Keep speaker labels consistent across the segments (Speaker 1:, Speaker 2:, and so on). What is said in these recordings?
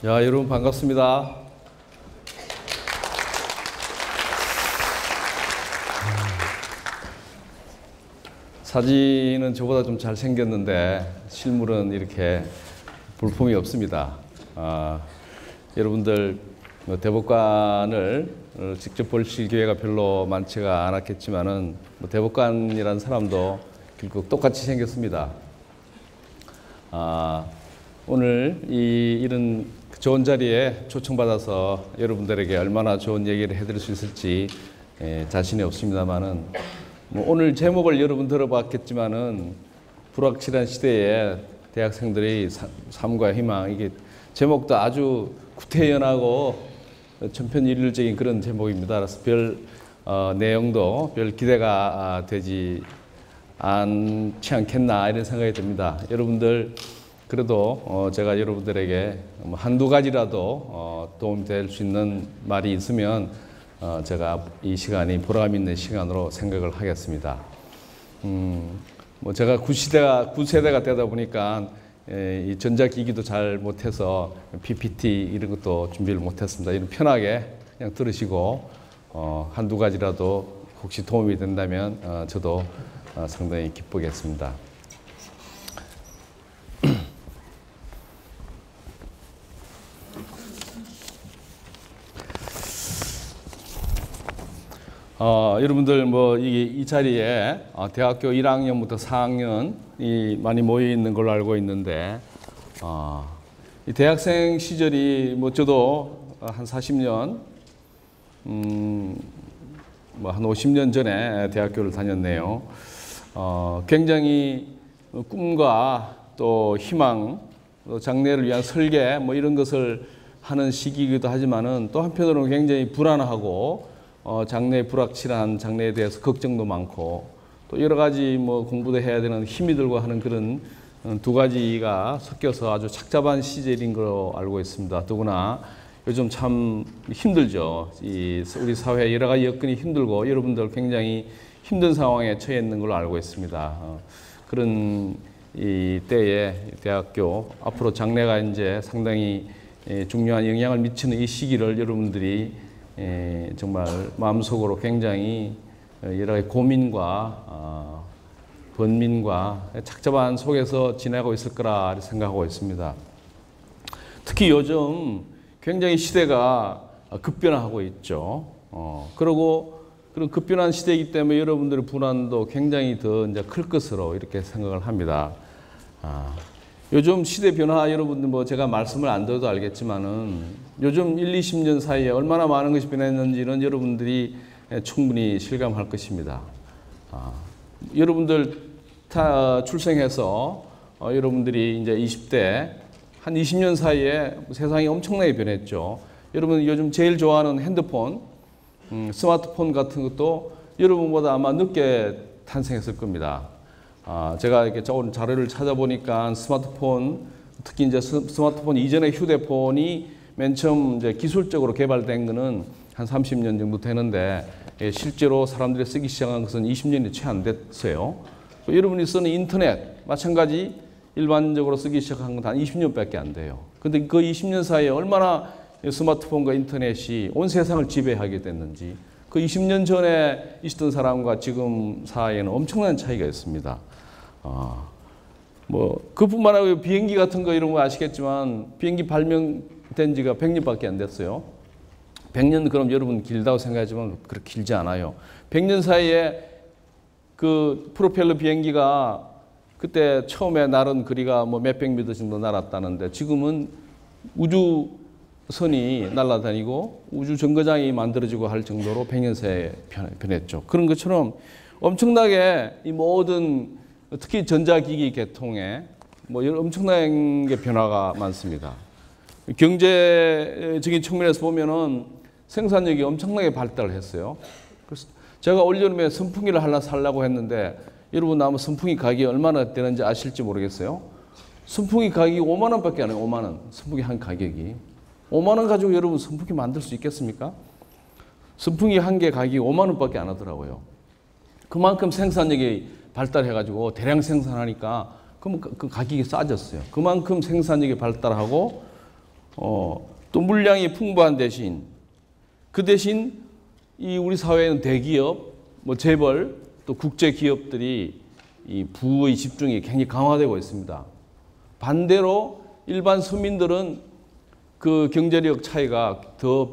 Speaker 1: 야, 여러분 반갑습니다. 사진은 저보다 좀 잘생겼는데 실물은 이렇게 볼품이 없습니다. 여러분들 대법관을 직접 보실 기회가 별로 많지가 않았겠지만은 대법관이라는 사람도 결국 똑같이 생겼습니다. 오늘 이런 좋은 자리에 초청받아서 여러분들에게 얼마나 좋은 얘기를 해드릴 수 있을지 자신이 없습니다만은 오늘 제목을 여러분 들어봤겠지만은 불확실한 시대에 대학생들의 삶과 희망, 이게 제목도 아주 구태연하고 천편일률적인 그런 제목입니다. 그래서 별 내용도 별 기대가 되지 않지 않겠나 이런 생각이 듭니다. 여러분들 그래도 제가 여러분들에게 한두 가지라도 도움이 될 수 있는 말이 있으면 제가 이 시간이 보람 있는 시간으로 생각을 하겠습니다. 제가 구세대가 되다 보니까 이 전자기기도 잘 못해서 PPT 이런 것도 준비를 못했습니다. 이런 편하게 그냥 들으시고 한두 가지라도 혹시 도움이 된다면 저도 상당히 기쁘겠습니다. 여러분들 이 자리에 대학교 1학년부터 4학년이 많이 모여 있는 걸로 알고 있는데 이 대학생 시절이 저도 한 40년 한 50년 전에 대학교를 다녔네요. 굉장히 꿈과 또 희망, 또 장래를 위한 설계 이런 것을 하는 시기이기도 하지만은 또 한편으로는 굉장히 불안하고 장래에 불확실한 장래에 대해서 걱정도 많고 또 여러 가지 공부도 해야 되는 힘이 들고 하는 그런 두 가지가 섞여서 아주 착잡한 시절인 걸로 알고 있습니다. 더구나 요즘 참 힘들죠. 우리 사회 여러 가지 여건이 힘들고 여러분들 굉장히 힘든 상황에 처해 있는 걸로 알고 있습니다. 그런 이 때에 대학교 앞으로 장래가 이제 상당히 중요한 영향을 미치는 이 시기를 여러분들이 정말 마음속으로 굉장히 여러 가지 고민과 번민과 착잡한 속에서 지내고 있을 거라 생각하고 있습니다. 특히 요즘 굉장히 시대가 급변하고 있죠. 그리고 그런 급변한 시대이기 때문에 여러분들의 불안도 굉장히 더 이제 클 것으로 이렇게 생각을 합니다. 요즘 시대 변화 여러분들 제가 말씀을 안 드려도 알겠지만은 요즘 1, 20년 사이에 얼마나 많은 것이 변했는지는 여러분들이 충분히 실감할 것입니다. 여러분들 다 출생해서 여러분들이 이제 20대 한 20년 사이에 세상이 엄청나게 변했죠. 여러분 요즘 제일 좋아하는 핸드폰, 스마트폰 같은 것도 여러분보다 아마 늦게 탄생했을 겁니다. 제가 이렇게 오늘 자료를 찾아보니까 스마트폰, 특히 이제 스마트폰 이전의 휴대폰이 맨 처음 이제 기술적으로 개발된 거는 한 30년 정도 되는데 실제로 사람들이 쓰기 시작한 것은 20년이 채 안 됐어요. 여러분이 쓰는 인터넷 마찬가지 일반적으로 쓰기 시작한 건 한 20년밖에 안 돼요. 근데 그 20년 사이에 얼마나 스마트폰과 인터넷이 온 세상을 지배하게 됐는지 그 20년 전에 있었던 사람과 지금 사이에는 엄청난 차이가 있습니다. 그뿐만 아니라 비행기 같은 거 이런 거 아시겠지만 비행기 발명된 지가 100년밖에 안 됐어요. 100년 그럼 여러분 길다고 생각하지만 그렇게 길지 않아요. 100년 사이에 그 프로펠러 비행기가 그때 처음에 날은 거리가 몇백 미터 정도 날았다는데 지금은 우주선이 날아다니고 우주 정거장이 만들어지고 할 정도로 100년 사이에 변했죠. 그런 것처럼 엄청나게 이 모든 특히 전자기기 계통에 엄청난 게 변화가 많습니다. 경제적인 측면에서 보면은 생산력이 엄청나게 발달을 했어요. 그래서 제가 올여름에 선풍기를 하나 살려고 했는데 여러분 아마 선풍기 가격이 얼마나 되는지 아실지 모르겠어요. 선풍기 가격이 5만 원밖에 안 해요. 5만 원. 선풍기 한 가격이. 5만 원 가지고 여러분 선풍기 만들 수 있겠습니까? 선풍기 한 개 가격이 5만 원밖에 안 하더라고요. 그만큼 생산력이 발달해가지고 대량 생산하니까 그럼 그 가격이 싸졌어요. 그만큼 생산력이 발달하고 또 물량이 풍부한 대신 그 대신 이 우리 사회에는 대기업, 뭐 재벌, 또 국제 기업들이 이 부의 집중이 굉장히 강화되고 있습니다. 반대로 일반 서민들은 그 경제력 차이가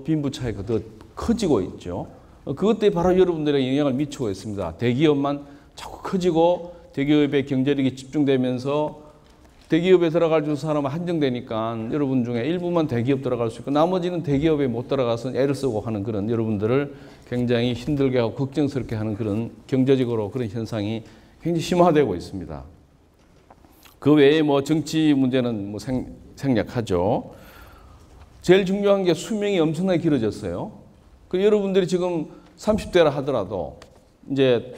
Speaker 1: 빈부 차이가 더 커지고 있죠. 그것 때문에 바로 여러분들에게 영향을 미치고 있습니다. 대기업만 자꾸 커지고 대기업의 경제력이 집중되면서 대기업에 들어갈 줄 사람은 한정되니까 여러분 중에 일부만 대기업 들어갈 수 있고 나머지는 대기업에 못 들어가서 애를 쓰고 하는 그런 여러분들을 굉장히 힘들게 하고 걱정스럽게 하는 그런 경제적으로 그런 현상이 굉장히 심화되고 있습니다. 그 외에 뭐 정치 문제는 뭐 생략하죠. 제일 중요한 게 수명이 엄청나게 길어졌어요. 그 여러분들이 지금 30대라 하더라도 이제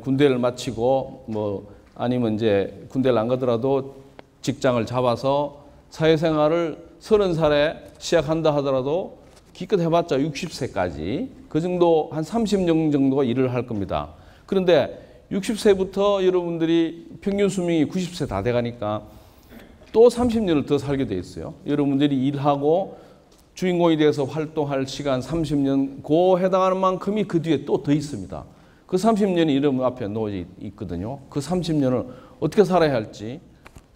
Speaker 1: 군대를 마치고 뭐 아니면 이제 군대를 안 가더라도 직장을 잡아서 사회생활을 30살에 시작한다 하더라도 기껏 해봤자 60세까지 그 정도 한 30년 정도가 일을 할 겁니다. 그런데 60세부터 여러분들이 평균 수명이 90세 다 돼가니까 또 30년을 더 살게 돼 있어요. 여러분들이 일하고 주인공이 돼서 활동할 시간 30년 그 해당하는 만큼이 그 뒤에 또 더 있습니다. 그 30년이 여러분 앞에 놓여 있거든요. 그 30년을 어떻게 살아야 할지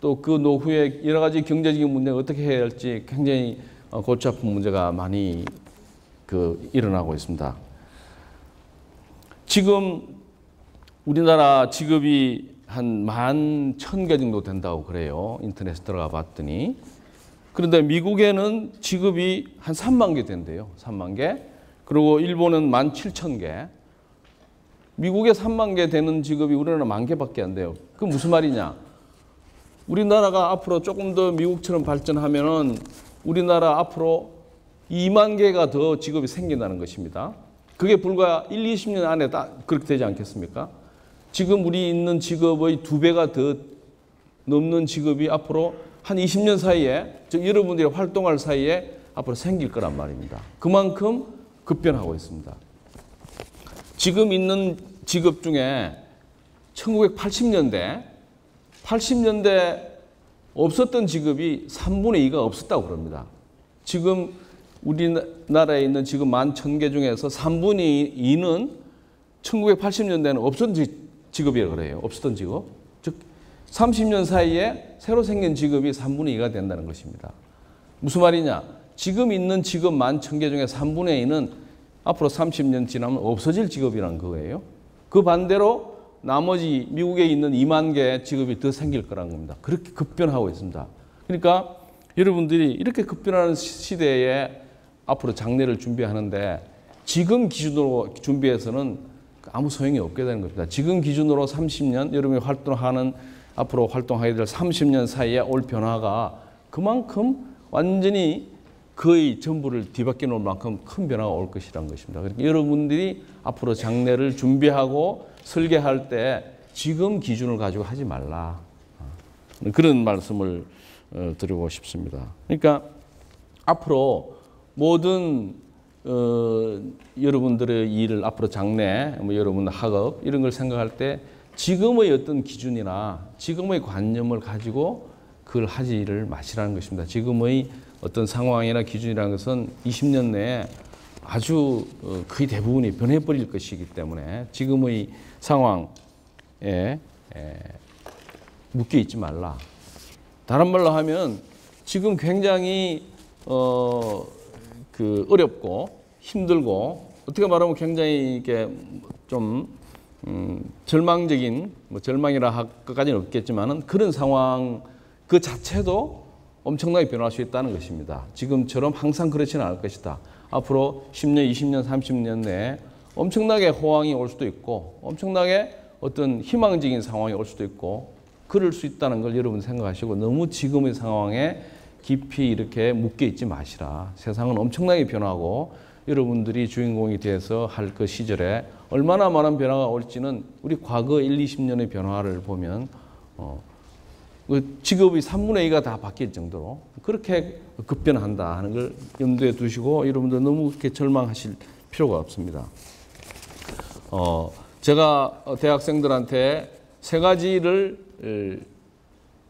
Speaker 1: 또 그 노후에 여러 가지 경제적인 문제를 어떻게 해야 할지 굉장히 골치 아픈 문제가 많이 일어나고 있습니다. 지금 우리나라 직업이 한 11,000개 정도 된다고 그래요. 인터넷에 들어가 봤더니. 그런데 미국에는 직업이 한 3만 개 된대요. 3만 개. 그리고 일본은 17,000개. 미국에 3만 개 되는 직업이 우리나라 10,000개밖에 안 돼요. 그 무슨 말이냐? 우리나라가 앞으로 조금 더 미국처럼 발전하면은 우리나라 앞으로 2만 개가 더 직업이 생긴다는 것입니다. 그게 불과 1, 20년 안에 그렇게 되지 않겠습니까? 지금 우리 있는 직업의 2배가 더 넘는 직업이 앞으로 한 20년 사이에, 즉 여러분들이 활동할 사이에 앞으로 생길 거란 말입니다. 그만큼 급변하고 있습니다. 지금 있는 직업 중에 1980년대 없었던 직업이 3분의 2가 없었다고 그럽니다. 지금 우리나라에 있는 직업 11,000개 중에서 3분의 2는 1980년대에는 없었던 직업이라고 그래요. 없었던 직업. 즉 30년 사이에 새로 생긴 직업이 3분의 2가 된다는 것입니다. 무슨 말이냐? 지금 있는 직업 11,000개 중에 3분의 2는 앞으로 30년 지나면 없어질 직업이라는 거예요. 그 반대로 나머지 미국에 있는 2만 개의 직업이 더 생길 거라는 겁니다. 그렇게 급변하고 있습니다. 그러니까 여러분들이 이렇게 급변하는 시대에 앞으로 장래를 준비하는데 지금 기준으로 준비해서는 아무 소용이 없게 되는 겁니다. 지금 기준으로 30년, 여러분이 앞으로 활동하게 될 30년 사이에 올 변화가 그만큼 완전히 거의 전부를 뒤바뀌어 놓을 만큼 큰 변화가 올 것이라는 것입니다. 그러니까 여러분들이 앞으로 장래를 준비하고 설계할 때 지금 기준을 가지고 하지 말라. 그런 말씀을 드리고 싶습니다. 그러니까 앞으로 모든 여러분들의 일을 앞으로 장래, 여러분 학업 이런 걸 생각할 때 지금의 어떤 기준이나 지금의 관념을 가지고 그걸 하지를 마시라는 것입니다. 지금의 어떤 상황이나 기준이라는 것은 20년 내에 아주 거의 대부분이 변해버릴 것이기 때문에 지금의 상황에 묶여 있지 말라. 다른 말로 하면 지금 굉장히 어렵고 힘들고 어떻게 말하면 굉장히 이게 좀 절망적인 절망이라 할 것까지는 없겠지만은 그런 상황 그 자체도 엄청나게 변할 수 있다는 것입니다. 지금처럼 항상 그렇지는 않을 것이다. 앞으로 10년, 20년, 30년 내에 엄청나게 호황이 올 수도 있고 엄청나게 어떤 희망적인 상황이 올 수도 있고 그럴 수 있다는 걸 여러분 생각하시고 너무 지금의 상황에 깊이 이렇게 묶여 있지 마시라. 세상은 엄청나게 변하고 여러분들이 주인공이 돼서 할 그 시절에 얼마나 많은 변화가 올지는 우리 과거 1, 20년의 변화를 보면 직업의 3분의 2가 다 바뀔 정도로 그렇게 급변한다 하는 걸 염두에 두시고 여러분들 너무 그렇게 절망하실 필요가 없습니다. 제가 대학생들한테 세 가지를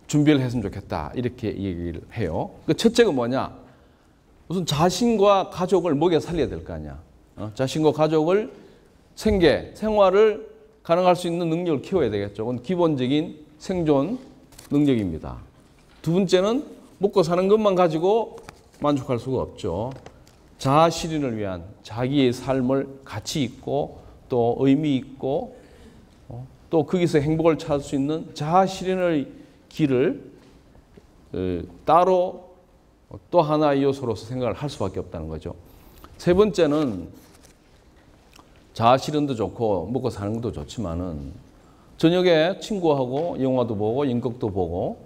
Speaker 1: 준비를 했으면 좋겠다 이렇게 얘기를 해요. 그 첫째가 뭐냐? 우선 자신과 가족을 먹여 살려야 될 거 아니야. 자신과 가족을 생활을 가능할 수 있는 능력을 키워야 되겠죠. 그건 기본적인 생존 능력입니다. 두 번째는 먹고 사는 것만 가지고 만족할 수가 없죠. 자아 실현을 위한 자기의 삶을 가치 있고 또 의미 있고 또 거기서 행복을 찾을 수 있는 자아 실현의 길을 따로 또 하나의 요소로서 생각을 할 수밖에 없다는 거죠. 세 번째는 자아 실현도 좋고 먹고 사는 것도 좋지만은 저녁에 친구하고 영화도 보고 연극도 보고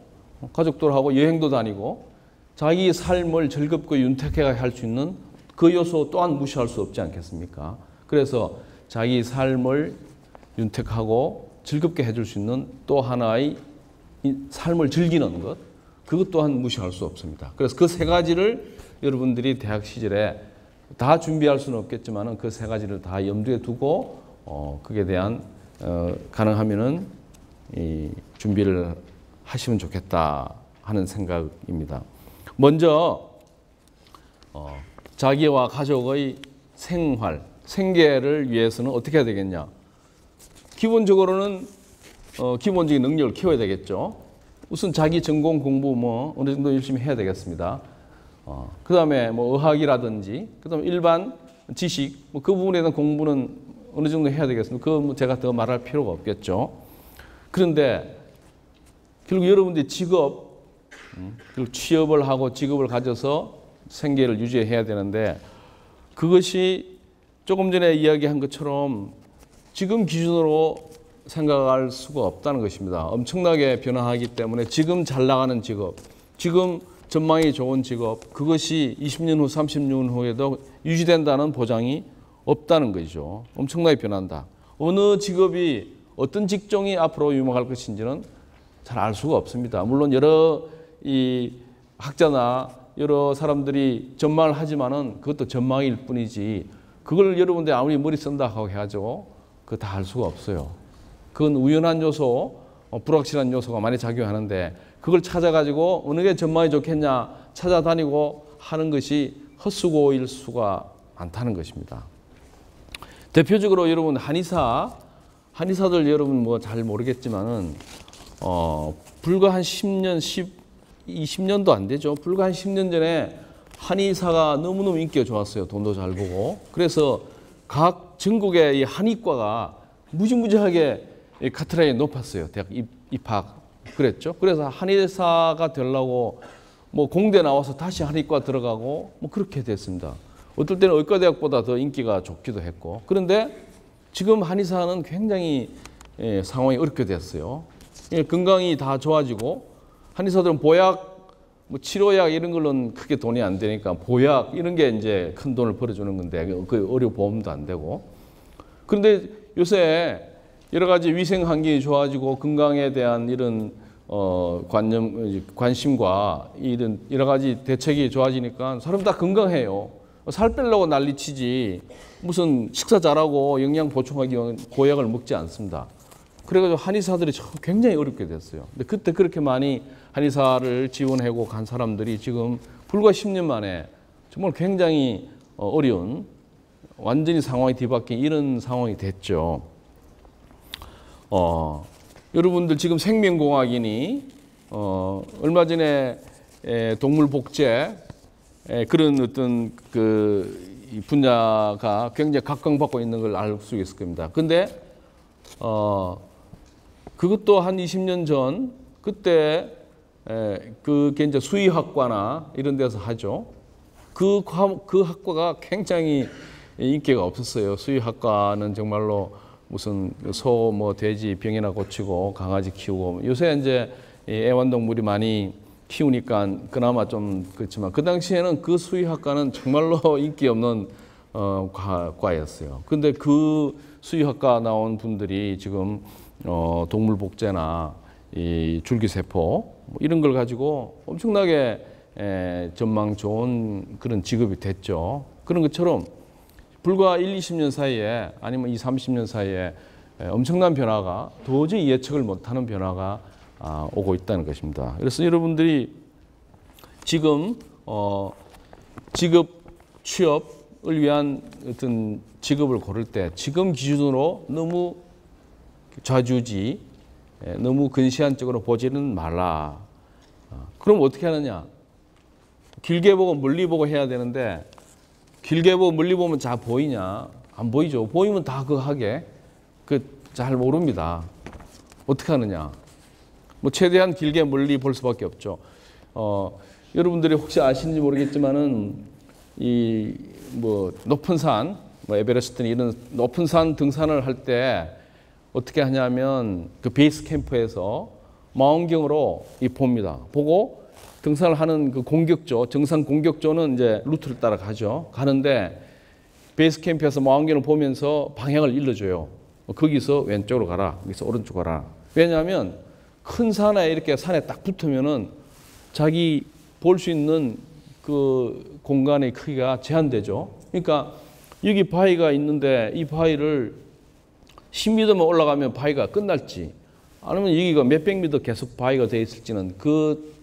Speaker 1: 가족들하고 여행도 다니고 자기 삶을 즐겁고 윤택하게 할 수 있는 그 요소 또한 무시할 수 없지 않겠습니까? 그래서 자기 삶을 윤택하고 즐겁게 해줄 수 있는 또 하나의 삶을 즐기는 것, 그것 또한 무시할 수 없습니다. 그래서 그 세 가지를 여러분들이 대학 시절에 다 준비할 수는 없겠지만 그 세 가지를 다 염두에 두고 그에 대한 가능하면은 이 준비를 하시면 좋겠다 하는 생각입니다. 먼저 자기와 가족의 생계를 위해서는 어떻게 해야 되겠냐? 기본적으로는 기본적인 능력을 키워야 되겠죠. 우선 자기 전공 공부 어느 정도 열심히 해야 되겠습니다. 그 다음에 의학이라든지, 그 다음에 일반 지식, 그 부분에 대한 공부는 어느 정도 해야 되겠습니다. 그거 제가 더 말할 필요가 없겠죠. 그런데 결국 여러분들이 직업, 그리고 취업을 하고 직업을 가져서 생계를 유지해야 되는데 그것이 조금 전에 이야기한 것처럼 지금 기준으로 생각할 수가 없다는 것입니다. 엄청나게 변화하기 때문에 지금 잘 나가는 직업, 지금 전망이 좋은 직업, 그것이 20년 후, 30년 후에도 유지된다는 보장이 없다는 거죠. 엄청나게 변한다. 어느 직업이, 어떤 직종이 앞으로 유망할 것인지는 잘 알 수가 없습니다. 물론 여러 이 학자나 여러 사람들이 전망을 하지만은 그것도 전망일 뿐이지 그걸 여러분들이 아무리 머리 쓴다 하고 해가지고 그거 다 알 수가 없어요. 그건 우연한 요소, 불확실한 요소가 많이 작용하는데 그걸 찾아가지고 어느 게 전망이 좋겠냐 찾아다니고 하는 것이 헛수고일 수가 많다는 것입니다. 대표적으로 여러분 한의사들 여러분 잘 모르겠지만은 불과 한 20년도 안 되죠. 불과 한 10년 전에 한의사가 너무너무 인기가 좋았어요. 돈도 잘 보고. 그래서 각 전국의 이 한의과가 무지무지하게 카트라인이 높았어요. 대학 입학 그랬죠. 그래서 한의사가 되려고 공대 나와서 다시 한의과 들어가고 그렇게 됐습니다. 어떨 때는 의과대학보다 더 인기가 좋기도 했고. 그런데 지금 한의사는 굉장히 상황이 어렵게 됐어요. 건강이 다 좋아지고 한의사들은 보약, 치료약 이런 걸로는 크게 돈이 안 되니까 보약 이런 게 이제 큰 돈을 벌어주는 건데 그 의료보험도 안 되고. 그런데 요새 여러 가지 위생 환경이 좋아지고 건강에 대한 이런 관심과 이런 여러 가지 대책이 좋아지니까 사람 다 건강해요. 살 빼려고 난리치지 무슨 식사 잘하고 영양 보충하기 위한 보약을 먹지 않습니다. 그래가지고 한의사들이 굉장히 어렵게 됐어요. 근데 그때 그렇게 많이 한의사를 지원하고 간 사람들이 지금 불과 10년 만에 정말 굉장히 어려운 완전히 상황이 뒤바뀐 이런 상황이 됐죠. 여러분들 지금 생명공학이니 얼마 전에 동물복제 그런 어떤 그 분야가 굉장히 각광받고 있는 걸 알 수 있을 겁니다. 근데 그것도 한 20년 전 그때 그게 이제 수의학과나 이런 데서 하죠. 그 학과가 굉장히 인기가 없었어요. 수의학과는 정말로 무슨 소, 돼지 병이나 고치고 강아지 키우고 요새 이제 애완동물이 많이 키우니까 그나마 좀 그렇지만 그 당시에는 그 수의학과는 정말로 인기 없는 과였어요. 근데 그 수의학과 나온 분들이 지금 동물 복제나 이 줄기세포 이런 걸 가지고 엄청나게 전망 좋은 그런 직업이 됐죠. 그런 것처럼 불과 1, 20년 사이에 아니면 20, 30년 사이에 엄청난 변화가 도저히 예측을 못하는 변화가 오고 있다는 것입니다. 그래서 여러분들이 지금 직업, 취업을 위한 어떤 직업을 고를 때 지금 기준으로 너무 좌지우지, 너무 근시안적으로 보지는 말라. 그럼 어떻게 하느냐? 길게 보고 멀리 보고 해야 되는데 길게 보고 멀리 보면 잘 보이냐? 안 보이죠. 보이면 다 그거 하게. 잘 모릅니다. 어떻게 하느냐? 뭐 최대한 길게 멀리 볼 수밖에 없죠. 여러분들이 혹시 아시는지 모르겠지만은 이 뭐 높은 산, 뭐 에베레스트나 이런 높은 산 등산을 할 때 어떻게 하냐면 그 베이스 캠프에서 망원경으로 봅니다. 보고 등산을 하는 그 공격조, 정상 공격조는 이제 루트를 따라 가죠. 가는데 베이스 캠프에서 망원경을 보면서 방향을 일러줘요. 거기서 왼쪽으로 가라, 여기서 오른쪽으로 가라. 왜냐하면 큰 산에 이렇게 산에 딱 붙으면은 자기 볼 수 있는 그 공간의 크기가 제한되죠. 그러니까 여기 바위가 있는데 이 바위를 10m만 올라가면 바위가 끝날지 아니면 여기가 몇백 미터 계속 바위가 되어 있을지는 그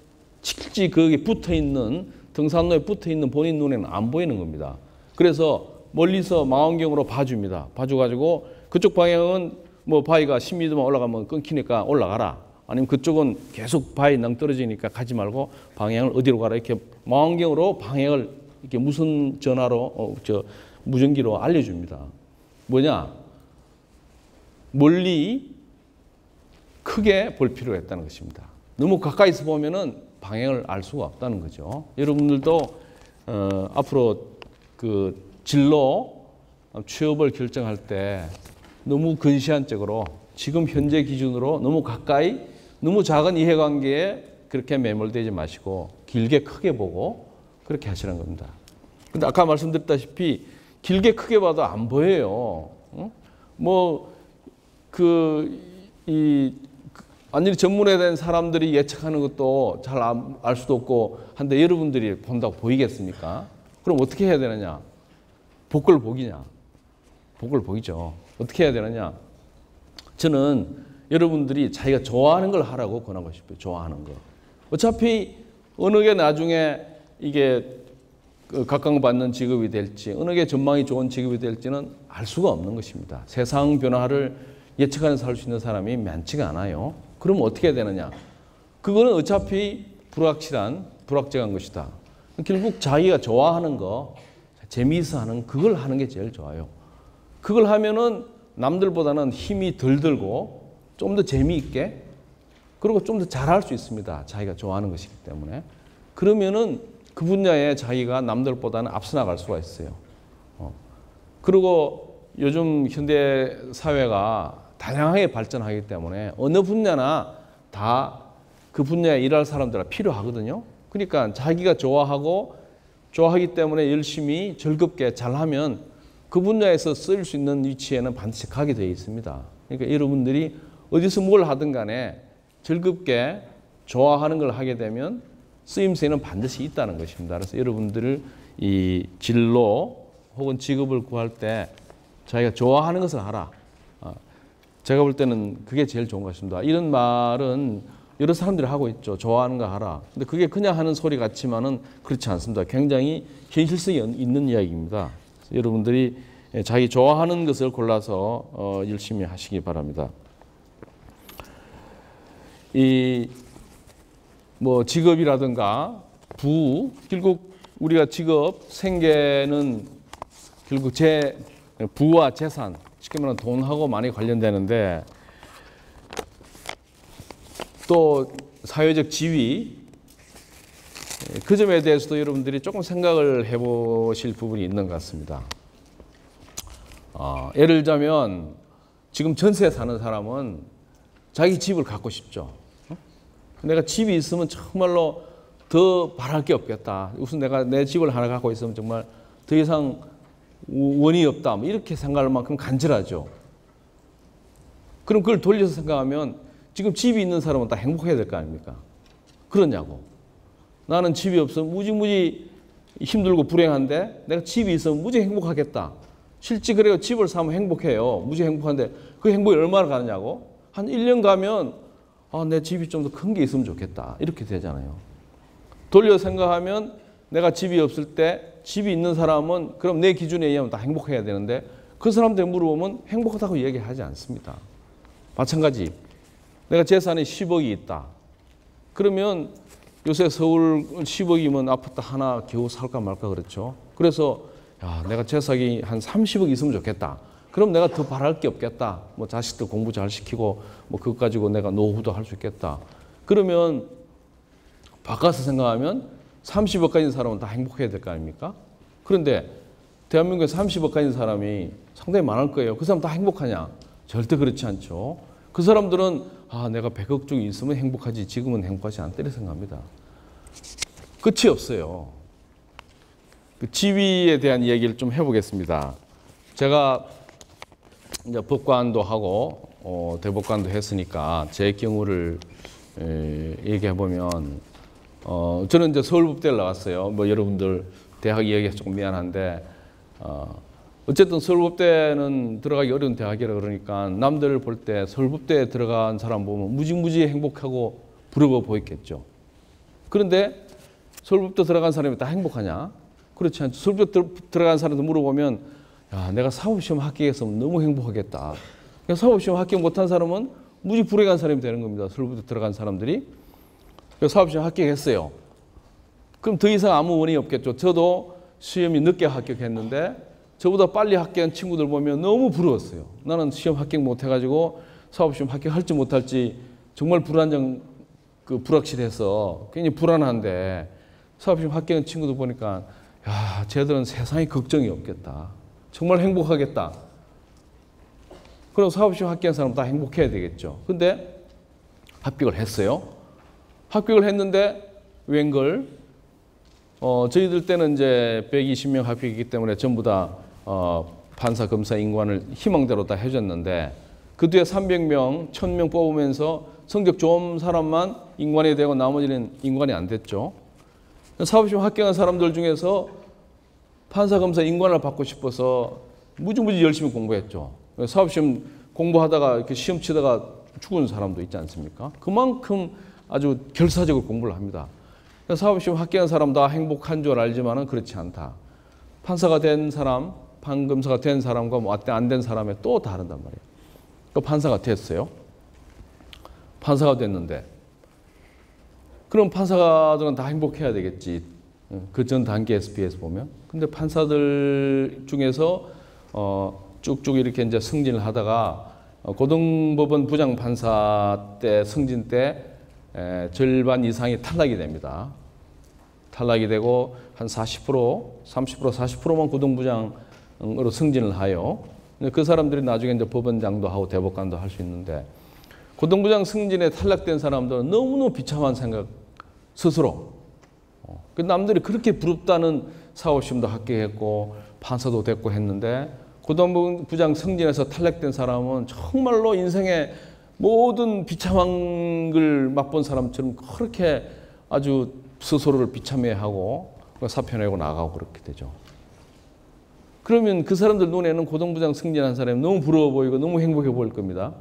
Speaker 1: 실제 거기 붙어 있는 등산로에 붙어 있는 본인 눈에는 안 보이는 겁니다. 그래서 멀리서 망원경으로 봐줍니다. 봐줘가지고 그쪽 방향은 뭐 바위가 10m만 올라가면 끊기니까 올라가라. 아니면 그쪽은 계속 바위 낭떠러지니까 가지 말고 방향을 어디로 가라. 이렇게 망원경으로 방향을 이렇게 무선 전화로 무전기로 알려줍니다. 뭐냐? 멀리 크게 볼 필요가 있다는 것입니다. 너무 가까이서 보면은 방향을 알 수가 없다는 거죠. 여러분들도 앞으로 그 진로 취업을 결정할 때 너무 근시안적으로 지금 현재 기준으로 너무 가까이 너무 작은 이해관계에 그렇게 매몰되지 마시고 길게 크게 보고 그렇게 하시는 겁니다. 근데 아까 말씀드렸다시피 길게 크게 봐도 안 보여요. 완전히 전문에 대한 사람들이 예측하는 것도 잘 알 수도 없고 한데 여러분들이 본다고 보이겠습니까? 그럼 어떻게 해야 되느냐? 복을 보기냐? 복을 보이죠. 어떻게 해야 되느냐? 저는 여러분들이 자기가 좋아하는 걸 하라고 권하고 싶어요. 좋아하는 거. 어차피 어느 게 나중에 이게 각광받는 직업이 될지 어느 게 전망이 좋은 직업이 될지는 알 수가 없는 것입니다. 세상 변화를 예측하면서 살 수 있는 사람이 많지가 않아요. 그럼 어떻게 해야 되느냐? 그거는 어차피 불확실한 것이다. 결국 자기가 좋아하는 거, 재미있어 하는 그걸 하는 게 제일 좋아요. 그걸 하면은 남들보다는 힘이 덜 들고 좀 더 재미있게 그리고 좀 더 잘할 수 있습니다. 자기가 좋아하는 것이기 때문에. 그러면은 그 분야에 자기가 남들보다는 앞서 나갈 수가 있어요. 그리고 요즘 현대 사회가 다양하게 발전하기 때문에 어느 분야나 다 그 분야에 일할 사람들이 필요하거든요. 그러니까 자기가 좋아하기 때문에 열심히 즐겁게 잘하면 그 분야에서 쓰일 수 있는 위치에는 반드시 가게 되어 있습니다. 그러니까 여러분들이 어디서 뭘 하든 간에 즐겁게 좋아하는 걸 하게 되면 쓰임새는 반드시 있다는 것입니다. 그래서 여러분들을 이 진로 혹은 직업을 구할 때 자기가 좋아하는 것을 하라. 제가 볼 때는 그게 제일 좋은 것 같습니다. 이런 말은 여러 사람들이 하고 있죠. 좋아하는 거 하라. 근데 그게 그냥 하는 소리 같지만은 그렇지 않습니다. 굉장히 현실성이 있는 이야기입니다. 여러분들이 자기 좋아하는 것을 골라서 열심히 하시기 바랍니다. 뭐 직업이라든가 결국 우리가 직업, 생계는 결국 부와 재산, 쉽게 말하면 돈하고 많이 관련되는데 또 사회적 지위, 그 점에 대해서도 여러분들이 조금 생각을 해보실 부분이 있는 것 같습니다. 예를 들자면 지금 전세에 사는 사람은 자기 집을 갖고 싶죠. 내가 집이 있으면 정말로 더 바랄 게 없겠다. 우선 내가 내 집을 하나 갖고 있으면 정말 더 이상 원이 없다. 이렇게 생각할 만큼 간절하죠. 그럼 그걸 돌려서 생각하면 지금 집이 있는 사람은 다 행복해야 될 거 아닙니까? 그러냐고. 나는 집이 없으면 무지무지 힘들고 불행한데 내가 집이 있으면 무지 행복하겠다. 실제 그래요. 집을 사면 행복해요. 무지 행복한데 그 행복이 얼마나 가느냐고. 한 1년 가면 내 집이 좀 더 큰 게 있으면 좋겠다. 이렇게 되잖아요. 돌려 생각하면 내가 집이 없을 때 집이 있는 사람은 그럼 내 기준에 의하면 다 행복해야 되는데 그 사람들 물어보면 행복하다고 얘기하지 않습니다. 마찬가지 내가 재산이 10억이 있다. 그러면 요새 서울 10억이면 아파트 하나 겨우 살까 말까 그렇죠. 그래서 야, 내가 재산이 한 30억 있으면 좋겠다. 그럼 내가 더 바랄 게 없겠다. 뭐 자식들 공부 잘 시키고 뭐 그것 가지고 내가 노후도 할 수 있겠다. 그러면 바꿔서 생각하면 30억 가진 사람은 다 행복해야 될 거 아닙니까? 그런데 대한민국에 30억 가진 사람이 상당히 많을 거예요. 그 사람 다 행복하냐? 절대 그렇지 않죠. 그 사람들은 아, 내가 100억 쪽이 있으면 행복하지 지금은 행복하지 않다 이렇게 생각합니다. 끝이 없어요. 그 지위에 대한 얘기를 좀 해보겠습니다. 제가 이제 법관도 하고 대법관도 했으니까 제 경우를 얘기해 보면 저는 이제 서울법대를 나왔어요. 뭐 여러분들 대학 이야기해서 조금 미안한데 어쨌든 서울법대는 들어가기 어려운 대학이라 그러니까 남들 볼 때 서울법대에 들어간 사람 보면 무지무지 행복하고 부러워 보였겠죠. 그런데 서울법대 들어간 사람이 다 행복하냐? 그렇지 않죠. 서울법대 들어간 사람도 물어보면 야, 내가 사법시험 합격했으면 너무 행복하겠다. 사법시험 합격 못한 사람은 무지 불행한 사람이 되는 겁니다. 서울법대 들어간 사람들이. 사법시험 합격했어요. 그럼 더 이상 아무 원인이 없겠죠. 저도 시험이 늦게 합격했는데 저보다 빨리 합격한 친구들 보면 너무 부러웠어요. 나는 시험 합격 못해가지고 사법시험 합격할지 못할지 정말 불확실해서 굉장히 불안한데 사법시험 합격한 친구들 보니까 야, 쟤들은 세상에 걱정이 없겠다. 정말 행복하겠다. 그럼 사법시험 합격한 사람 다 행복해야 되겠죠. 근데 합격을 했어요. 합격을 했는데 웬걸 저희들 때는 이제 120명 합격이기 때문에 전부 다 판사, 검사, 인관을 희망대로 다 해줬는데 그 뒤에 300명, 1000명 뽑으면서 성적 좋은 사람만 인관이 되고 나머지는 인관이 안 됐죠. 사법시험 합격한 사람들 중에서 판사, 검사, 인관을 받고 싶어서 무지무지 열심히 공부했죠. 사법시험 공부하다가 이렇게 시험 치다가 죽은 사람도 있지 않습니까? 그만큼 아주 결사적으로 공부를 합니다. 사법시험 합격한 사람 다 행복한 줄 알지만은 그렇지 않다. 판사가 된 사람, 판검사가 된 사람과 뭐 안 된 사람에 또 다르단 말이에요. 또 판사가 됐어요. 판사가 됐는데 그럼 판사들은 다 행복해야 되겠지. 그 전 단계에 비해서 보면. 근데 판사들 중에서 쭉쭉 이렇게 이제 승진을 하다가 고등법원 부장판사 때 승진 때 절반 이상이 탈락이 됩니다. 탈락이 되고 한 40%, 30%, 40%만 고등부장으로 승진을 해요. 그 사람들이 나중에 이제 법원장도 하고 대법관도 할 수 있는데 고등부장 승진에 탈락된 사람들은 너무너무 비참한 생각 스스로. 남들이 그렇게 부럽다는 사법시험도 합격했고 판사도 됐고 했는데 고등부장 승진에서 탈락된 사람은 정말로 인생의 모든 비참한 걸 맛본 사람처럼 그렇게 아주 스스로를 비참해하고 사표 내고 나가고 그렇게 되죠. 그러면 그 사람들 눈에는 고등부장 승진한 사람이 너무 부러워 보이고 너무 행복해 보일 겁니다.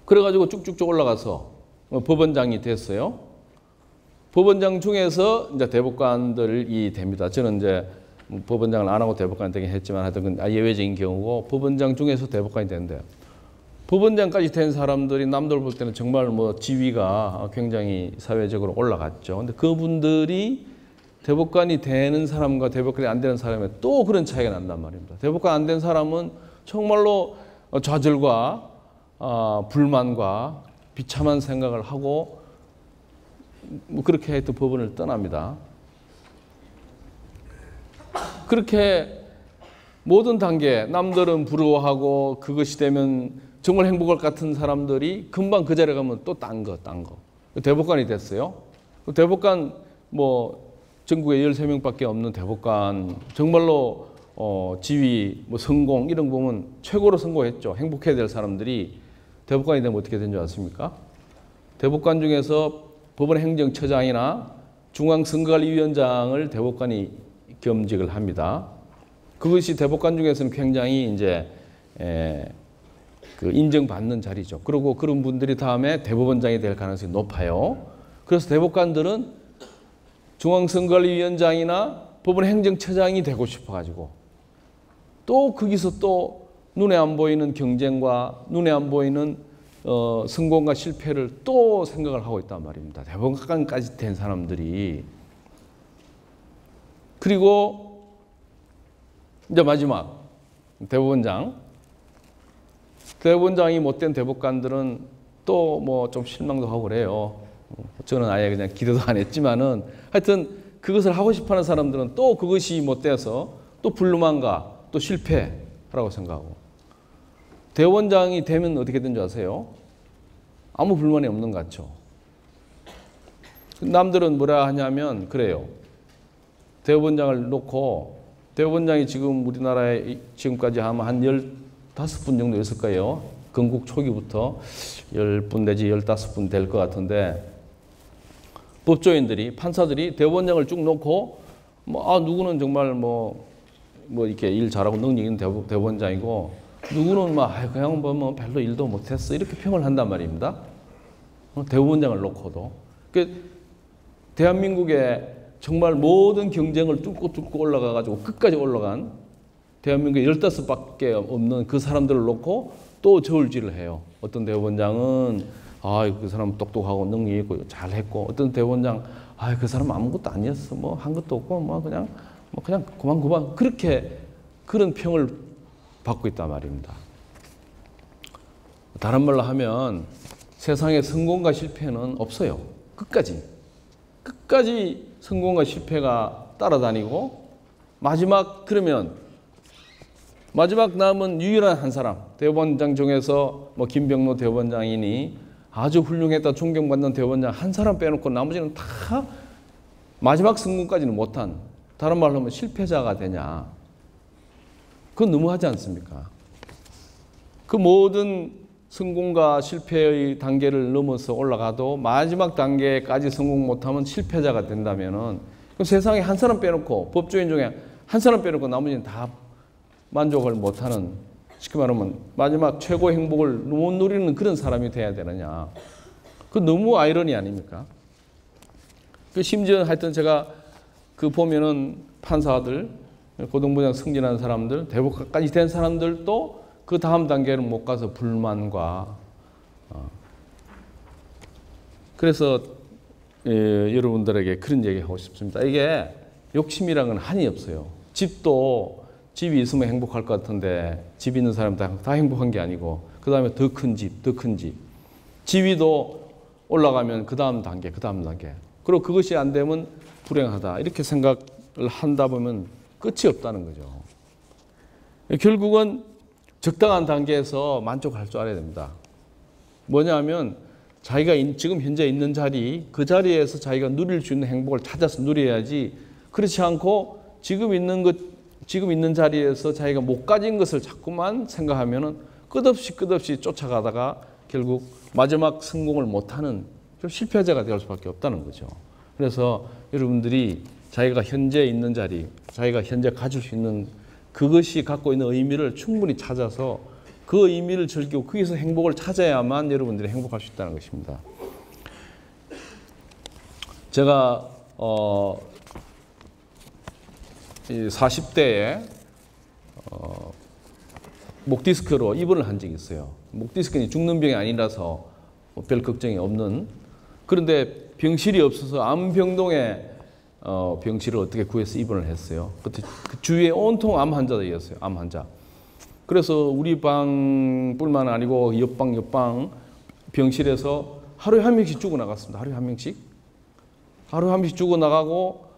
Speaker 1: 그래가지고 쭉쭉쭉 올라가서 법원장이 됐어요. 법원장 중에서 이제 대법관들이 됩니다. 저는 이제 법원장을 안 하고 대법관이 되긴 했지만 하여튼 예외적인 경우고 법원장 중에서 대법관이 되는데 법원장까지 된 사람들이 남들 볼 때는 정말 뭐 지위가 굉장히 사회적으로 올라갔죠. 근데 그분들이 대법관이 되는 사람과 대법관이 안 되는 사람의 또 그런 차이가 난단 말입니다. 대법관 안 된 사람은 정말로 좌절과 불만과 비참한 생각을 하고 뭐 그렇게 해도 법원을 떠납니다. 그렇게 모든 단계 남들은 부러워하고 그것이 되면 정말 행복할 것 같은 사람들이 금방 그 자리에 가면 또 딴 거. 대법관이 됐어요. 대법관 뭐 전국에 13명밖에 없는 대법관 정말로 지위, 뭐 성공 이런 거 보면 최고로 성공했죠. 행복해야 될 사람들이 대법관이 되면 어떻게 된 줄 아십니까? 대법관 중에서 법원 행정처장이나 중앙선거관리위원장을 대법관이 겸직을 합니다. 그것이 대법관 중에서는 굉장히 이제 그 인정받는 자리죠. 그리고 그런 분들이 다음에 대법원장이 될 가능성이 높아요. 그래서 대법관들은 중앙선거관리위원장이나 법원 행정처장이 되고 싶어가지고 또 거기서 또 눈에 안 보이는 경쟁과 눈에 안 보이는 성공과 실패를 또 생각을 하고 있단 말입니다. 대법관까지 된 사람들이. 그리고 이제 마지막 대법원장. 대법원장이 못된 대법관들은 또 뭐 좀 실망도 하고 그래요. 저는 아예 그냥 기대도 안 했지만은 하여튼 그것을 하고 싶어하는 사람들은 또 그것이 못돼서 또 불만과 또 실패라고 생각하고, 대법원장이 되면 어떻게 된 줄 아세요? 아무 불만이 없는 것 같죠. 남들은 뭐라 하냐면 그래요. 대법원장을 놓고, 대법원장이 지금 우리나라에 지금까지 하면 한 15분 정도 있을 거예요. 건국 초기부터 10분 내지 15분 될 것 같은데, 법조인들이, 판사들이 대법원장을 쭉 놓고 누구는 정말 뭐 이렇게 일 잘하고 능력 있는 대법원장이고, 누구는 그냥 뭐 별로 일도 못했어, 이렇게 평을 한단 말입니다. 대법원장을 놓고도. 대한민국에 정말 모든 경쟁을 뚫고 올라가가지고 끝까지 올라간 대한민국에 15밖에 없는 그 사람들을 놓고 또 저울질을 해요. 어떤 대법원장은 그 사람 똑똑하고 능력이 있고 잘했고, 어떤 대법원장 그 사람 아무것도 아니었어, 뭐 한 것도 없고 그냥 그만 그렇게 그런 평을 받고 있단 말입니다. 다른 말로 하면 세상에 성공과 실패는 없어요. 끝까지 성공과 실패가 따라다니고, 마지막 남은 유일한 한 사람, 대법원장 중에서 김병로 대법원장이니 아주 훌륭했다 존경받는 대법원장 한 사람 빼놓고 나머지는 다 마지막 성공까지는 못한, 다른 말로 하면 실패자가 되냐. 그건 너무하지 않습니까? 그 모든 성공과 실패의 단계를 넘어서 올라가도 마지막 단계까지 성공 못하면 실패자가 된다면은, 그럼 세상에 한 사람 빼놓고, 법조인 중에 한 사람 빼놓고 나머지는 다 만족을 못하는, 쉽게 말하면 마지막 최고 행복을 못 누리는 그런 사람이 돼야 되느냐. 그 너무 아이러니 아닙니까? 심지어 하여튼 제가 보면은 판사들, 고등부장 승진한 사람들, 대법관까지 된 사람들도 그 다음 단계는 못 가서 불만과, 그래서 여러분들에게 그런 얘기 하고 싶습니다. 이게 욕심이라는 건 한이 없어요. 집이 있으면 행복할 것 같은데, 집 있는 사람 다 행복한 게 아니고, 그 다음에 더 큰 집. 지위도 올라가면 그 다음 단계. 그리고 그것이 안 되면 불행하다. 이렇게 생각을 한다 보면 끝이 없다는 거죠. 결국은 적당한 단계에서 만족할 줄 알아야 됩니다. 뭐냐면 자기가 지금 현재 있는 자리, 그 자리에서 자기가 누릴 수 있는 행복을 찾아서 누려야지, 그렇지 않고 지금 있는 자리에서 자기가 못 가진 것을 자꾸만 생각하면은 끝없이 쫓아가다가 결국 마지막 성공을 못하는 좀 실패자가 될 수밖에 없다는 거죠. 그래서 여러분들이 자기가 현재 있는 자리, 자기가 현재 가질 수 있는 그것이 갖고 있는 의미를 충분히 찾아서 그 의미를 즐기고 거기서 행복을 찾아야만 여러분들이 행복할 수 있다는 것입니다. 제가 40대에 목 디스크로 입원을 한 적이 있어요. 목 디스크는 죽는 병이 아니라서 별 걱정이 없는, 그런데 병실이 없어서 암병동에 병실을 어떻게 구해서 입원을 했어요. 그때 그 주위에 온통 암 환자들이었어요. 암 환자. 그래서 우리 방뿐만 아니고 옆방 병실에서 하루에 한 명씩 죽어나갔습니다. 하루에 한 명씩 죽어나가고,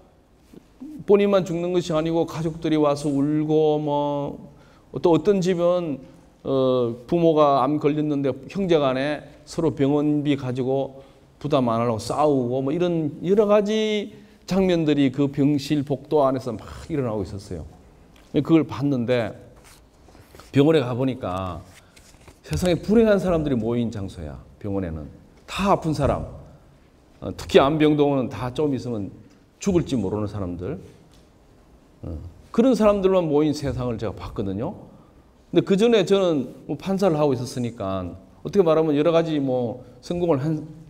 Speaker 1: 본인만 죽는 것이 아니고 가족들이 와서 울고, 또 어떤 집은 부모가 암 걸렸는데 형제간에 서로 병원비 가지고 부담 안 하려고 싸우고, 이런 여러 가지 장면들이 그 병실 복도 안에서 막 일어나고 있었어요. 그걸 봤는데 병원에 가보니까 세상에 불행한 사람들이 모인 장소야. 병원에는 다 아픈 사람, 특히 암병동은 다 좀 있으면 죽을지 모르는 사람들, 그런 사람들만 모인 세상을 제가 봤거든요. 근데 그 전에 저는 판사를 하고 있었으니까 어떻게 말하면 여러 가지 성공을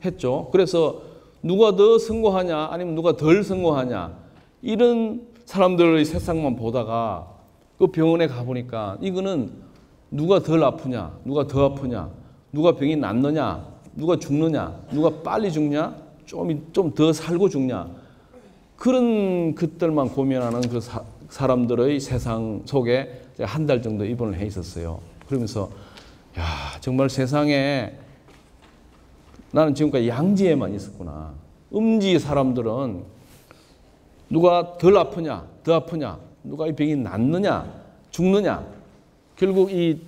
Speaker 1: 했죠. 그래서 누가 더 성공하냐, 아니면 누가 덜 성공하냐, 이런 사람들의 세상만 보다가 그 병원에 가보니까 이거는 누가 덜 아프냐, 누가 더 아프냐, 누가 병이 낫느냐, 누가 죽느냐, 누가 빨리 죽냐, 좀 더 살고 죽냐, 그런 것들만 고민하는 그 사람들의 세상 속에 한 달 정도 입원을 해 있었어요. 그러면서 야, 정말 세상에 나는 지금까지 양지에만 있었구나. 음지 사람들은 누가 덜 아프냐, 더 아프냐, 누가 이 병이 낫느냐, 죽느냐, 결국 이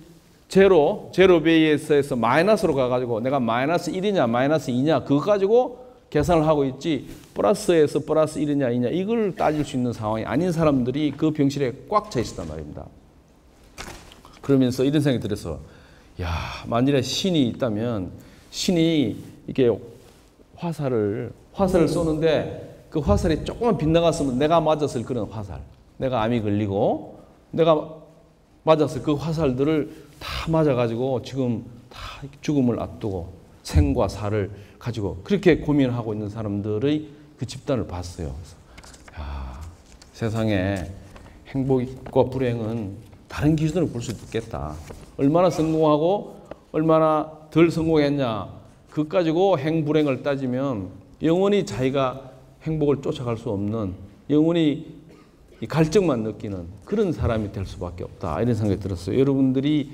Speaker 1: 제로 베이스에서 마이너스로 가가지고 내가 마이너스 1이냐, 마이너스 2냐, 그거 가지고 계산을 하고 있지, 플러스에서 플러스 1이냐, 2냐, 이걸 따질 수 있는 상황이 아닌 사람들이 그 병실에 꽉 차 있었단 말입니다. 그러면서 이런 생각이 들어서, 야, 만일에 신이 있다면, 신이 이렇게 화살을 쏘는데 그 화살이 조금만 빗나갔으면 내가 맞았을 그런 화살, 내가 암이 걸리고 내가 맞았을 그 화살들을 다 맞아가지고 지금 다 죽음을 앞두고 생과 사를 가지고 그렇게 고민하고 있는 사람들의 그 집단을 봤어요. 그래서 야, 세상에 행복과 불행은 다른 기준으로 볼 수도 있겠다. 얼마나 성공하고 얼마나 덜 성공했냐, 그것 가지고 행불행을 따지면 영원히 자기가 행복을 쫓아갈 수 없는, 영원히 갈증만 느끼는 그런 사람이 될 수밖에 없다, 이런 생각이 들었어요. 여러분들이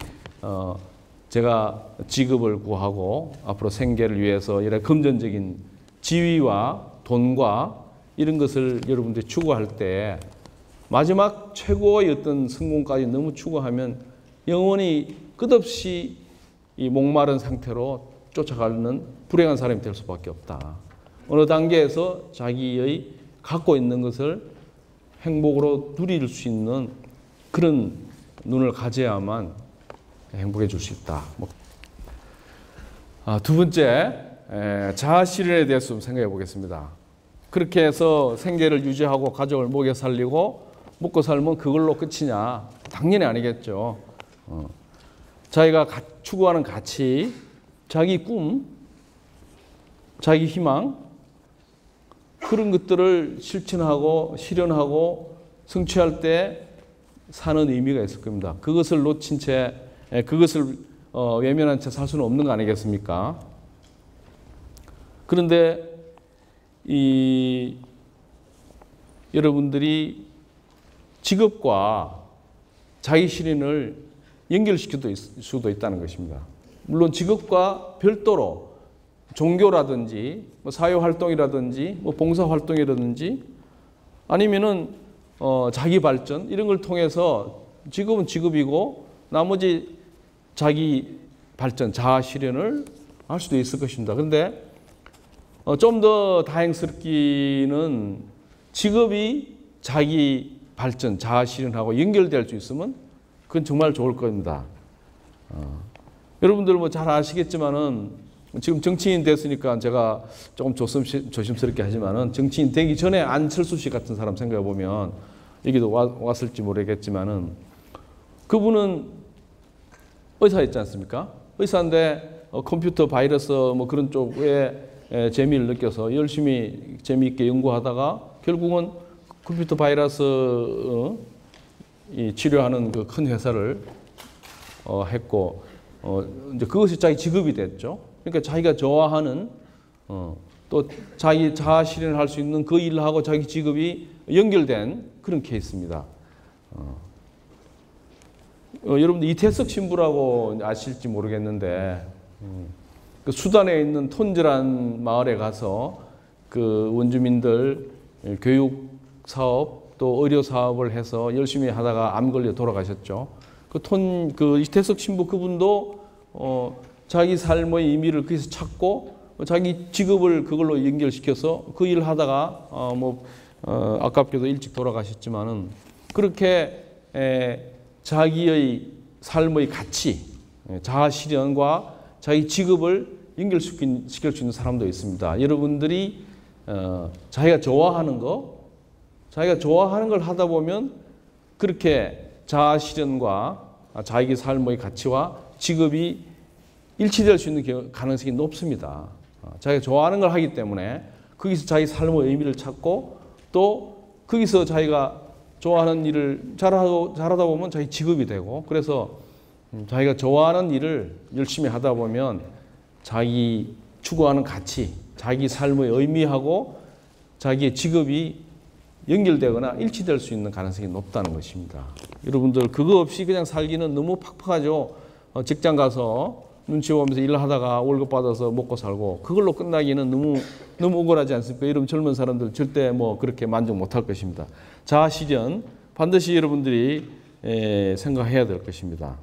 Speaker 1: 제가 직업을 구하고 앞으로 생계를 위해서 이런 금전적인 지위와 돈과 이런 것을 여러분들이 추구할 때 마지막 최고의 어떤 성공까지 너무 추구하면 영원히 끝없이 이 목마른 상태로 쫓아가는 불행한 사람이 될 수밖에 없다. 어느 단계에서 자기의 갖고 있는 것을 행복으로 누릴 수 있는 그런 눈을 가져야만 행복해질 수 있다. 두 번째, 자아실현에 대해서 좀 생각해 보겠습니다. 그렇게 해서 생계를 유지하고 가족을 먹여 살리고 먹고 살면 그걸로 끝이냐? 당연히 아니겠죠. 자기가 추구하는 가치, 자기 꿈, 자기 희망, 그런 것들을 실천하고 실현하고 성취할 때 사는 의미가 있을 겁니다. 그것을 놓친 채, 그것을 외면한 채 살 수는 없는 거 아니겠습니까? 그런데 여러분들이 직업과 자기 실현을 연결시킬 수도 있다는 것입니다. 물론 직업과 별도로 종교라든지 사회활동이라든지 봉사활동이라든지 아니면은 자기 발전 이런 걸 통해서 직업은 직업이고 나머지 자기 발전, 자아 실현을 할 수도 있을 것입니다. 그런데 좀 더 다행스럽기는 직업이 자기 발전, 자아 실현하고 연결될 수 있으면 그건 정말 좋을 겁니다. 여러분들 뭐 잘 아시겠지만은 지금 정치인 됐으니까 제가 조금 조심스럽게 하지만은 정치인 되기 전에 안철수 씨 같은 사람 생각해 보면 여기도 왔을지 모르겠지만은 그분은 의사였지 않습니까? 의사인데 컴퓨터 바이러스 뭐 그런 쪽에 재미를 느껴서 열심히 재미있게 연구하다가 결국은 컴퓨터 바이러스 치료하는 그 큰 회사를 했고 이제 그것이 자기 직업이 됐죠. 그러니까 자기가 좋아하는 또 자기 자아 실현을 할 수 있는 그 일하고 자기 직업이 연결된 그런 케이스입니다. 여러분들 이태석 신부라고 아실지 모르겠는데 그 수단에 있는 톤즈란 마을에 가서 그 원주민들 교육 사업 또 의료 사업을 해서 열심히 하다가 암 걸려 돌아가셨죠. 그 이태석 신부 그분도 자기 삶의 의미를 거기서 찾고 자기 직업을 그걸로 연결시켜서 그 일을 하다가 아깝게도 일찍 돌아가셨지만은 그렇게 자기의 삶의 가치, 자아 실현과 자기 직업을 연결시킬 수 있는 사람도 있습니다. 여러분들이 자기가 좋아하는 걸 하다 보면 그렇게 자아 실현과 자기 삶의 가치와 직업이 일치될 수 있는 가능성이 높습니다. 자기가 좋아하는 걸 하기 때문에 거기서 자기 삶의 의미를 찾고 또 거기서 자기가 좋아하는 일을 잘하다 보면 자기 직업이 되고, 그래서 자기가 좋아하는 일을 열심히 하다 보면 자기 추구하는 가치, 자기 삶의 의미하고 자기의 직업이 연결되거나 일치될 수 있는 가능성이 높다는 것입니다. 여러분들 그거 없이 그냥 살기는 너무 팍팍하죠. 직장 가서 눈치 보면서 일을 하다가 월급 받아서 먹고 살고 그걸로 끝나기는 너무 억울하지 않습니까? 이런 젊은 사람들 절대 뭐 그렇게 만족 못할 것입니다. 자아실현 반드시 여러분들이 생각해야 될 것입니다.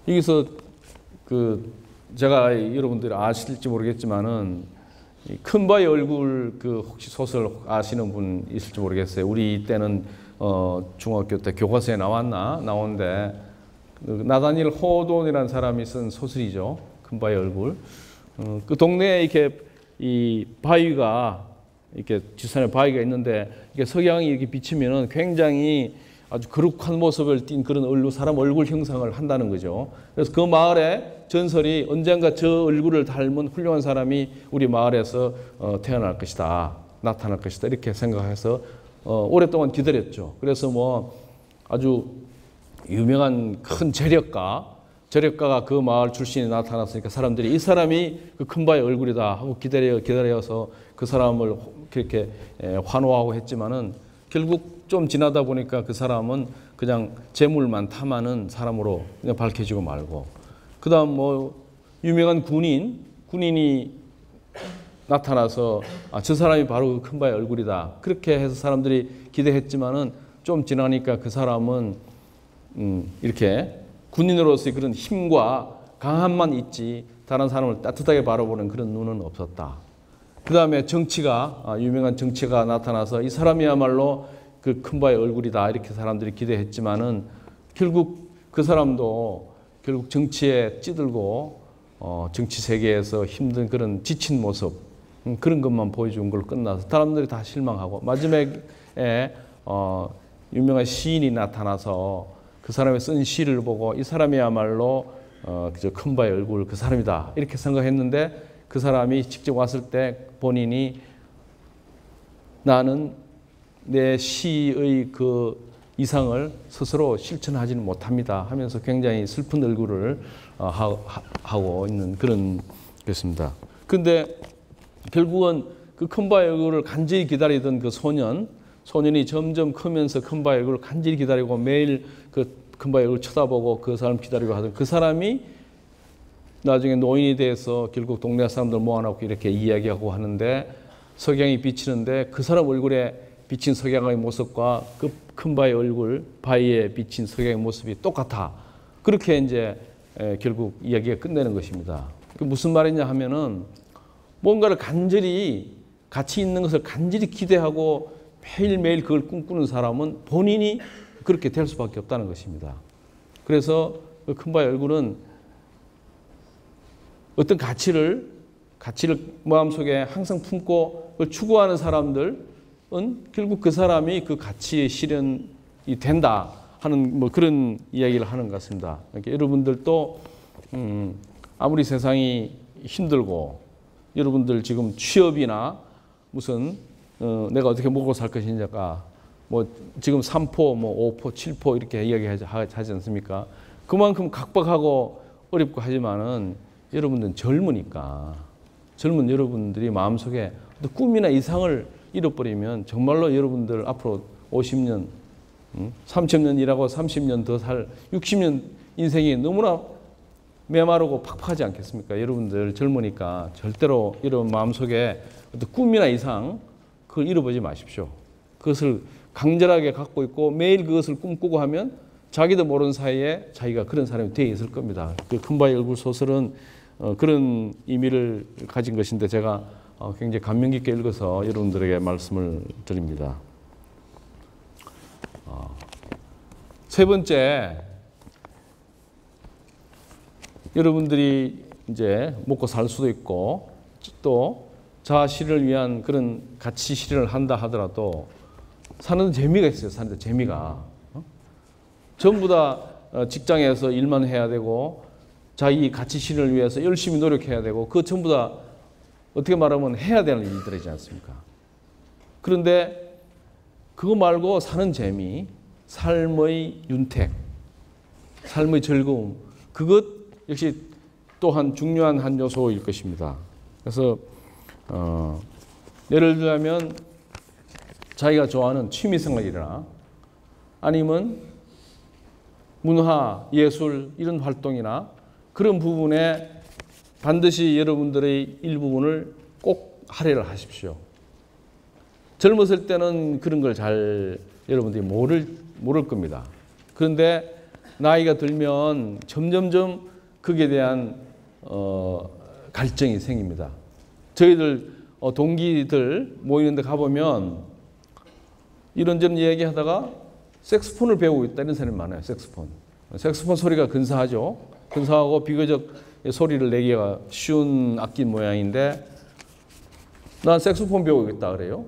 Speaker 1: 여기서 제가 여러분들이 아실지 모르겠지만은 큰 바의 얼굴 혹시 소설 아시는 분 있을지 모르겠어요. 우리 때는 중학교 때 교과서에 나온데 나다니엘 호돈이라는 사람이 쓴 소설이죠. 큰 바의 얼굴. 그 동네에 이렇게 이 바위가 이렇게 지산에 바위가 있는데 이게 석양이 이렇게 비치면은 굉장히 아주 거룩한 모습을 띤 그런 사람 얼굴 형상을 한다는 거죠. 그래서 그 마을의 전설이 언젠가 저 얼굴을 닮은 훌륭한 사람이 우리 마을에서 태어날 것이다, 나타날 것이다 이렇게 생각해서 오랫동안 기다렸죠. 그래서 뭐 아주 유명한 큰 재력가가 그 마을 출신이 나타났으니까 사람들이 이 사람이 그 큰 바의 얼굴이다 하고 기다려서 그 사람을 그렇게 환호하고 했지만은 결국 좀 지나다 보니까 그 사람은 그냥 재물만 탐하는 사람으로 그냥 밝혀지고 말고, 그 다음 뭐 유명한 군인이 나타나서 저 사람이 바로 그 큰 바의 얼굴이다 그렇게 해서 사람들이 기대했지만은 좀 지나니까 그 사람은 이렇게 군인으로서의 그런 힘과 강함만 있지 다른 사람을 따뜻하게 바라보는 그런 눈은 없었다. 그 다음에 유명한 정치가 나타나서 이 사람이야말로 그 큰 바의 얼굴이다 이렇게 사람들이 기대했지만은 결국 그 사람도 결국 정치에 찌들고 정치 세계에서 힘든 그런 지친 모습 그런 것만 보여준 걸로 끝나서 사람들이 다 실망하고 마지막에 유명한 시인이 나타나서 그 사람의 쓴 시를 보고 이 사람이야말로 그저 큰 바의 얼굴 그 사람이다 이렇게 생각했는데 그 사람이 직접 왔을 때 본인이 나는 내 시의 그 이상을 스스로 실천하지는 못합니다 하면서 굉장히 슬픈 얼굴을 하고 있는 그런 것입니다. 그런데 결국은 그 큰 바의 얼굴을 간절히 기다리던 그 소년이 점점 크면서 큰 바의 얼굴을 간절히 기다리고 매일 그 큰 바의 얼굴을 쳐다보고 그 사람 기다리고 하던 그 사람이 나중에 노인이 돼서 결국 동네 사람들 모아놓고 이렇게 이야기하고 하는데 석양이 비치는데 그 사람 얼굴에 비친 석양의 모습과 그 큰 바의 얼굴, 바위에 비친 석양의 모습이 똑같아. 그렇게 이제 결국 이야기가 끝내는 것입니다. 그 무슨 말이냐 하면은 뭔가를 간절히 가치 있는 것을 간절히 기대하고 매일매일 그걸 꿈꾸는 사람은 본인이 그렇게 될 수밖에 없다는 것입니다. 그래서 그 큰 바의 얼굴은 어떤 가치를 마음속에 항상 품고 그걸 추구하는 사람들은 결국 그 사람이 그 가치의 실현이 된다 하는 뭐 그런 이야기를 하는 것 같습니다. 그러니까 여러분들도 아무리 세상이 힘들고 여러분들 지금 취업이나 무슨 내가 어떻게 먹고 살 것인지가 뭐 지금 3포, 뭐 5포, 7포 이렇게 이야기하지 않습니까? 그만큼 각박하고 어렵고 하지만은 여러분들은 젊은 여러분들이 마음속에 꿈이나 이상을 잃어버리면 정말로 여러분들 앞으로 50년, 30년 일하고 30년 더 살 60년 인생이 너무나 메마르고 팍팍하지 않겠습니까? 여러분들 젊으니까 절대로 이런 마음속에 어떤 꿈이나 이상 그걸 잃어버리지 마십시오. 그것을 강렬하게 갖고 있고 매일 그것을 꿈꾸고 하면 자기도 모르는 사이에 자기가 그런 사람이 되어 있을 겁니다. 그 큰 바의 얼굴 소설은 그런 의미를 가진 것인데 제가 굉장히 감명 깊게 읽어서 여러분들에게 말씀을 드립니다. 세 번째, 여러분들이 이제 먹고 살 수도 있고 또 자아 실현을 위한 그런 가치 실현을 한다 하더라도 사는 재미가 있어요. 사는 재미가. 전부 다 직장에서 일만 해야 되고 자기 가치 실현을 위해서 열심히 노력해야 되고 그 전부 다 어떻게 말하면 해야 되는 일들이지 않습니까? 그런데 그거 말고 사는 재미, 삶의 윤택, 삶의 즐거움, 그것 역시 또한 중요한 한 요소일 것입니다. 그래서 예를 들자면 자기가 좋아하는 취미생활이나 아니면 문화, 예술 이런 활동이나 그런 부분에 반드시 여러분들의 일부분을 꼭 할애를 하십시오. 젊었을 때는 그런 걸 잘 여러분들이 모를 겁니다. 그런데 나이가 들면 점점점 거기에 대한 갈증이 생깁니다. 저희들 동기들 모이는 데 가보면 이런저런 얘기하다가 색소폰을 배우고 있다 이런 사람이 많아요. 색소폰 소리가 근사하죠. 근사하고 비교적 소리를 내기가 쉬운 악기 모양인데 난 색소폰 배우고 있다 그래요.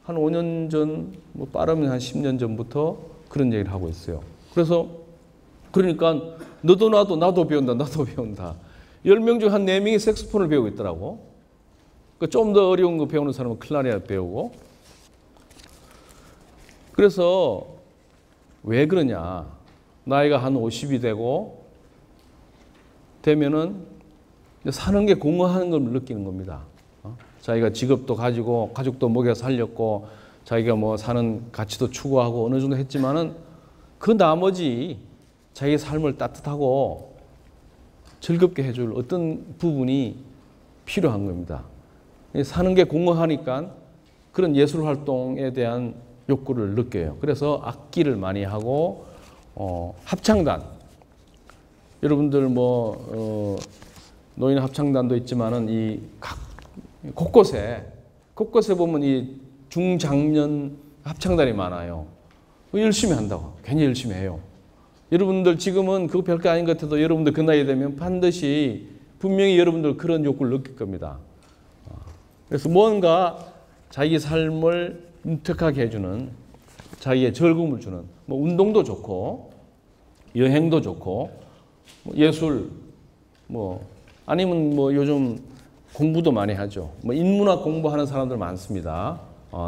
Speaker 1: 한 5년 전, 뭐 빠르면 한 10년 전부터 그런 얘기를 하고 있어요. 그러니까 너도 나도 배운다. 10명 중 한 4명이 색소폰을 배우고 있더라고. 좀 더 어려운 거 배우는 사람은 클라리넷 배우고. 그래서 왜 그러냐. 나이가 한 50이 되면은 사는 게 공허한 걸 느끼는 겁니다. 자기가 직업도 가지고 가족도 먹여 살렸고 자기가 뭐 사는 가치도 추구하고 어느 정도 했지만은 그 나머지 자기의 삶을 따뜻하고 즐겁게 해줄 어떤 부분이 필요한 겁니다. 사는 게 공허하니까 그런 예술 활동에 대한 욕구를 느껴요. 그래서 악기를 많이 하고 합창단 여러분들 뭐 노인 합창단도 있지만은 이 각 곳곳에 보면 이 중장년 합창단이 많아요. 열심히 한다고. 괜히 열심히 해요. 여러분들 지금은 그거 별거 아닌 것 같아도 여러분들 그 나이 되면 반드시 분명히 여러분들 그런 욕구를 느낄 겁니다. 그래서 뭔가 자기 삶을 윤택하게 해주는 자기의 즐거움을 주는 뭐 운동도 좋고 여행도 좋고 예술 뭐 아니면 뭐 요즘 공부도 많이 하죠. 뭐 인문학 공부하는 사람들 많습니다.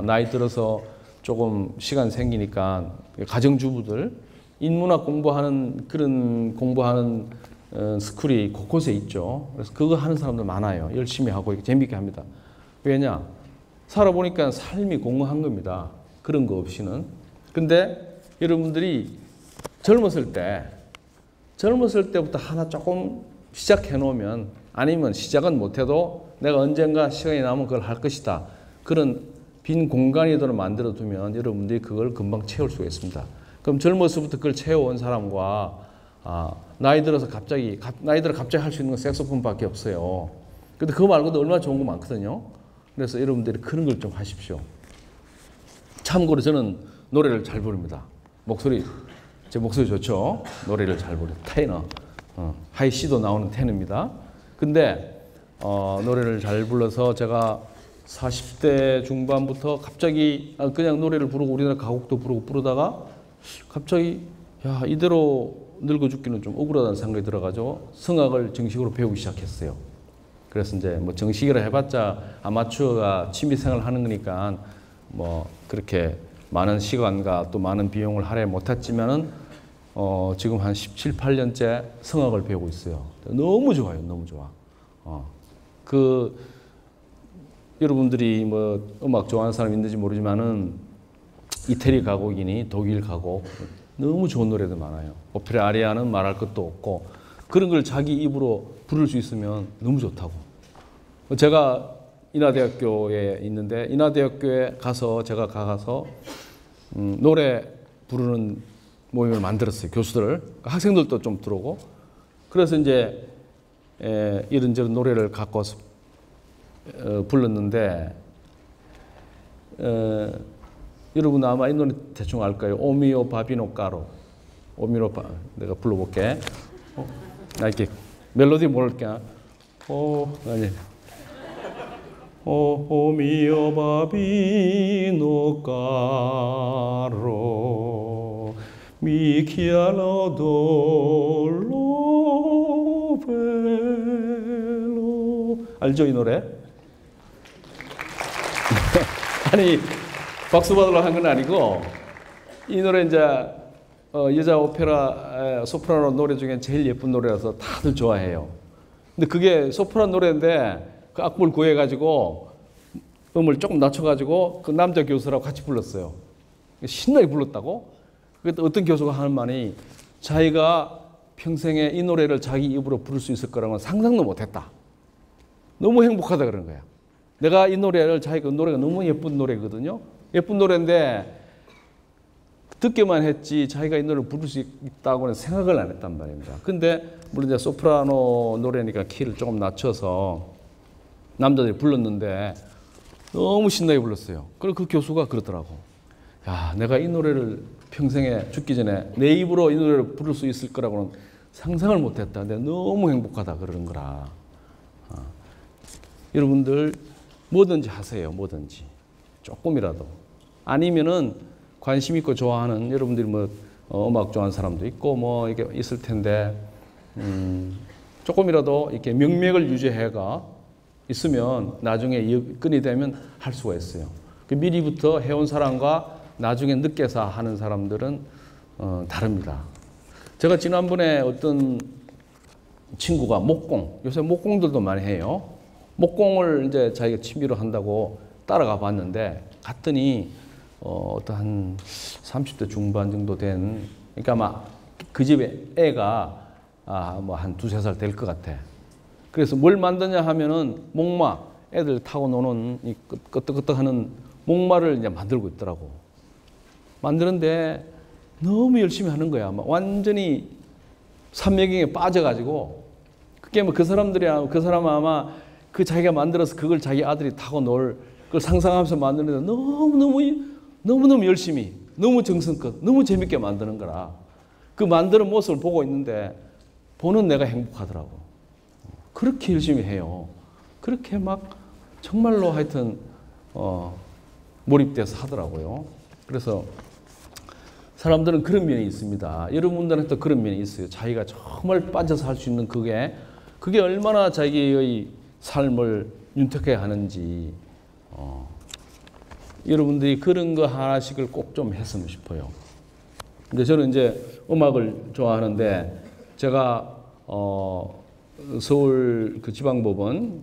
Speaker 1: 나이 들어서 조금 시간 생기니까 가정주부들 인문학 공부하는 그런 공부하는 스쿨이 곳곳에 있죠. 그래서 그거 하는 사람들 많아요. 열심히 하고 재밌게 합니다. 왜냐? 살아보니까 삶이 공허한 겁니다. 그런 거 없이는. 근데 여러분들이 젊었을 때부터 하나 조금 시작해 놓으면 아니면 시작은 못해도 내가 언젠가 시간이 나면 그걸 할 것이다. 그런 빈 공간이도록 만들어 두면 여러분들이 그걸 금방 채울 수가 있습니다. 그럼 젊어서부터 그걸 채워온 사람과 나이 들어 갑자기 할 수 있는 건 색소폰밖에 없어요. 근데 그거 말고도 얼마나 좋은 거 많거든요. 그래서 여러분들이 그런 걸 좀 하십시오. 참고로 저는 노래를 잘 부릅니다. 제 목소리 좋죠? 노래를 잘 부르요. 테너. 하이 C도 나오는 테너입니다. 근데 노래를 잘 불러서 제가 40대 중반부터 갑자기 그냥 노래를 부르고 우리나라 가곡도 부르다가 갑자기 야 이대로 늙어 죽기는 좀 억울하다는 생각이 들어가지고 성악을 정식으로 배우기 시작했어요. 그래서 이제 뭐 정식이라 해봤자 아마추어가 취미생활 하는 거니까 뭐 그렇게 많은 시간과 또 많은 비용을 할애 못했지만은 지금 한 17, 18년째 성악을 배우고 있어요. 너무 좋아요. 너무 좋아. 여러분들이 뭐 음악 좋아하는 사람 있는지 모르지만은 이태리 가곡이니 독일 가곡 너무 좋은 노래도 많아요. 오페라 아리아는 말할 것도 없고 그런 걸 자기 입으로 부를 수 있으면 너무 좋다고. 제가 인하대학교에 있는데 인하대학교에 제가 가서 노래 부르는 모임을 만들었어요. 교수들, 학생들도 좀 들어오고. 그래서 이제 이런저런 노래를 갖고 와서 불렀는데 여러분 아마 이 노래 대충 알까요? 오미오 바비노 까로. 내가 불러볼게. 나 이렇게 멜로디 모를게. 아니. 오미오 바비노 까로 미키아노 돌로 벨로. 알죠 이 노래? 아니 박수 받으려고 한 건 아니고 이 노래 이제 여자 오페라 소프라노 노래 중에 제일 예쁜 노래라서 다들 좋아해요. 근데 그게 소프라노 노래인데 그 악보를 구해가지고 음을 조금 낮춰가지고 그 남자 교수라고 같이 불렀어요. 신나게 불렀다고? 그때 어떤 교수가 하는 말이 자기가 평생에 이 노래를 자기 입으로 부를 수 있을 거라고는 상상도 못했다. 너무 행복하다 그러는 거야. 내가 이 노래를 자기가 노래가 너무 예쁜 노래거든요. 예쁜 노래인데 듣기만 했지 자기가 이 노래를 부를 수 있다고는 생각을 안 했단 말입니다. 근데 물론 이제 소프라노 노래니까 키를 조금 낮춰서 남자들이 불렀는데 너무 신나게 불렀어요. 그리고 그 교수가 그러더라고. 야, 내가 이 노래를 평생에 죽기 전에 내 입으로 이 노래를 부를 수 있을 거라고는 상상을 못했다. 근데 너무 행복하다 그러는 거라. 여러분들 뭐든지 하세요. 뭐든지. 조금이라도. 아니면은 관심 있고 좋아하는 여러분들이 뭐 음악 좋아하는 사람도 있고 뭐 이게 있을 텐데 조금이라도 이렇게 명맥을 유지해가 있으면 나중에 끈이 되면 할 수가 있어요. 미리부터 해온 사람과 나중에 늦게서 하는 사람들은 다릅니다. 제가 지난번에 어떤 친구가 목공, 요새 목공들도 많이 해요. 목공을 이제 자기가 취미로 한다고 따라가 봤는데 갔더니 어떤 한 30대 중반 정도 된, 그러니까 아마 그 집에 애가 뭐 한 2~3살 될 것 같아. 그래서 뭘 만드냐 하면은 목마, 애들 타고 노는 이 끄떡끄떡하는 목마를 이제 만들고 있더라고. 만드는데 너무 열심히 하는 거야. 막 완전히 삼매경에 빠져가지고 그게 뭐 그 사람들이 그 사람은 아마 그 자기가 만들어서 그걸 자기 아들이 타고 놀 그걸 상상하면서 만드는데 너무너무 열심히, 너무 정성껏, 너무 재밌게 만드는 거라. 그 만드는 모습을 보고 있는데 보는 내가 행복하더라고. 그렇게 열심히 해요. 그렇게 막 정말로 하여튼 몰입돼서 하더라고요. 그래서 사람들은 그런 면이 있습니다. 여러분들한테 그런 면이 있어요. 자기가 정말 빠져서 할 수 있는 그게 얼마나 자기의 삶을 윤택하게 하는지 여러분들이 그런 거 하나씩을 꼭 좀 했으면 싶어요. 근데 저는 이제 음악을 좋아하는데 제가 서울 그 지방법원,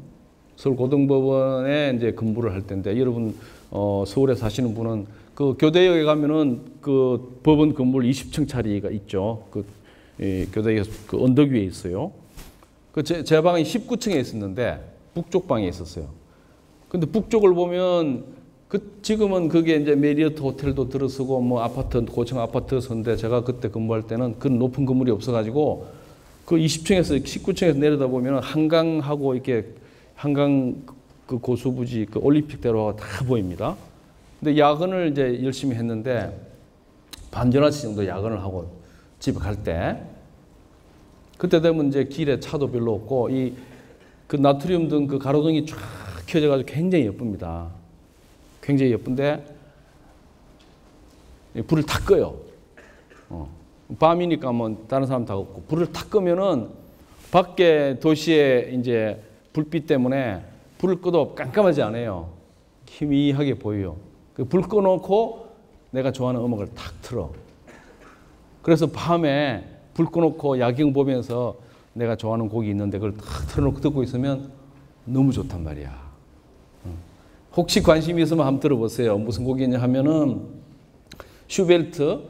Speaker 1: 서울 고등법원에 이제 근무를 할 텐데 여러분 서울에 사시는 분은 그 교대역에 가면은 그 법원 건물 20층짜리가 있죠. 그 교대역 그 언덕 위에 있어요. 그 제 방이 19층에 있었는데 북쪽 방에 있었어요. 근데 북쪽을 보면 지금은 그게 이제 메리어트 호텔도 들어서고 뭐 아파트 고층 아파트였는데 제가 그때 근무할 때는 그 높은 건물이 없어가지고 그 20층에서 19층에서 내려다 보면 한강하고 이렇게 한강 그 고수부지 그 올림픽대로가 다 보입니다. 근데 야근을 이제 열심히 했는데 반전화치 정도 야근을 하고 집에 갈 때 그때 되면 이제 길에 차도 별로 없고 그 나트륨 등 그 가로등이 쫙 켜져가지고 굉장히 예쁩니다. 굉장히 예쁜데 불을 다 꺼요. 밤이니까 뭐 다른 사람 다 없고 불을 다 끄면은 밖에 도시의 이제 불빛 때문에 불을 꺼도 깜깜하지 않아요. 희미하게 보여요. 불 꺼놓고 내가 좋아하는 음악을 탁 틀어. 그래서 밤에 불 꺼놓고 야경 보면서 내가 좋아하는 곡이 있는데 그걸 탁 틀어놓고 듣고 있으면 너무 좋단 말이야. 혹시 관심이 있으면 한번 들어보세요. 무슨 곡이냐 하면은 슈베르트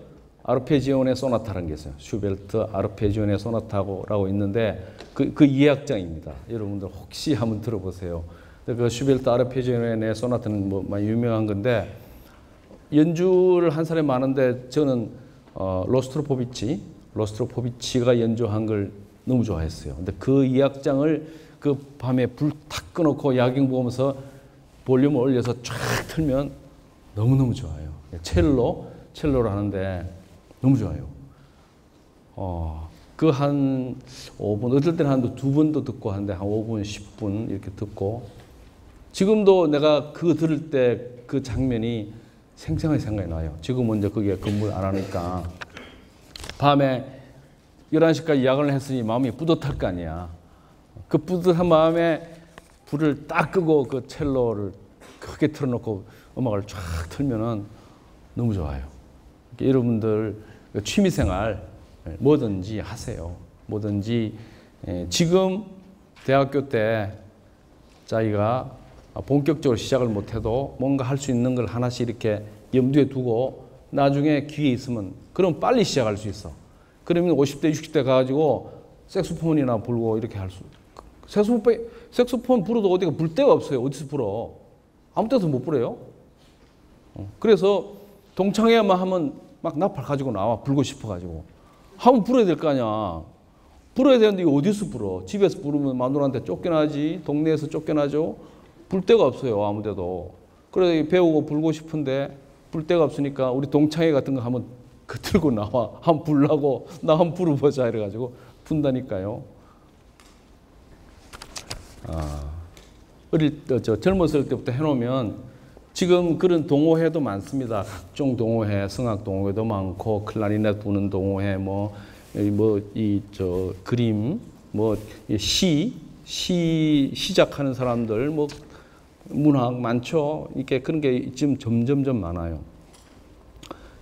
Speaker 1: 아르페지오네 소나타라는 게 있어요. 슈베르트 아르페지오네 소나타라고 있는데 그 2악장입니다. 여러분들 혹시 한번 들어보세요. 그 슈베르트 아르페지오네 소나타는 뭐 많이 유명한 건데 연주를 한 사람이 많은데 저는 로스트로포비치가 연주한 걸 너무 좋아했어요. 근데 그 2악장을 그 밤에 불 탁 꺼놓고 야경 보면서 볼륨을 올려서 쫙 틀면 너무너무 좋아요. 첼로를 하는데 너무 좋아요. 그 한 5분, 어떨 때는 한 2번도 듣고 하는데 한 5분, 10분 이렇게 듣고 지금도 내가 그거 들을 때 그 장면이 생생하게 생각이 나요. 지금은 이제 그게 근무를 안 하니까 밤에 11시까지 야근을 했으니 마음이 뿌듯할 거 아니야. 그 뿌듯한 마음에 불을 딱 끄고 그 첼로를 크게 틀어놓고 음악을 쫙 틀면은 너무 좋아요. 여러분들 취미생활 뭐든지 하세요. 뭐든지 지금 대학교 때 자기가 본격적으로 시작을 못해도 뭔가 할 수 있는 걸 하나씩 이렇게 염두에 두고 나중에 기회 있으면 그럼 빨리 시작할 수 있어. 그러면 50대, 60대 가가지고 색소폰이나 불고 이렇게 할 수. 색소폰 불어도 어디가 불 데가 없어요. 어디서 불어? 아무 데서 못 불어요. 그래서 동창회만 하면 막 나팔 가지고 나와. 불고 싶어가지고. 하면 불어야 될 거 아니야. 불어야 되는데 이거 어디서 불어? 집에서 부르면 마누라한테 쫓겨나지. 동네에서 쫓겨나죠. 불 데가 없어요. 아무 데도. 그래서 배우고 불고 싶은데 불 데가 없으니까 우리 동창회 같은 거 하면 그 들고 나와. 한번 불라고 나 한번 불어보자 이래가지고 분다니까요. 젊었을 때부터 해놓으면 지금 그런 동호회도 많습니다. 각종 동호회, 성악 동호회도 많고 클라리넷 부는 동호회, 그림, 시작하는 사람들, 문학 많죠. 이렇게 그런 게 지금 점점점 많아요.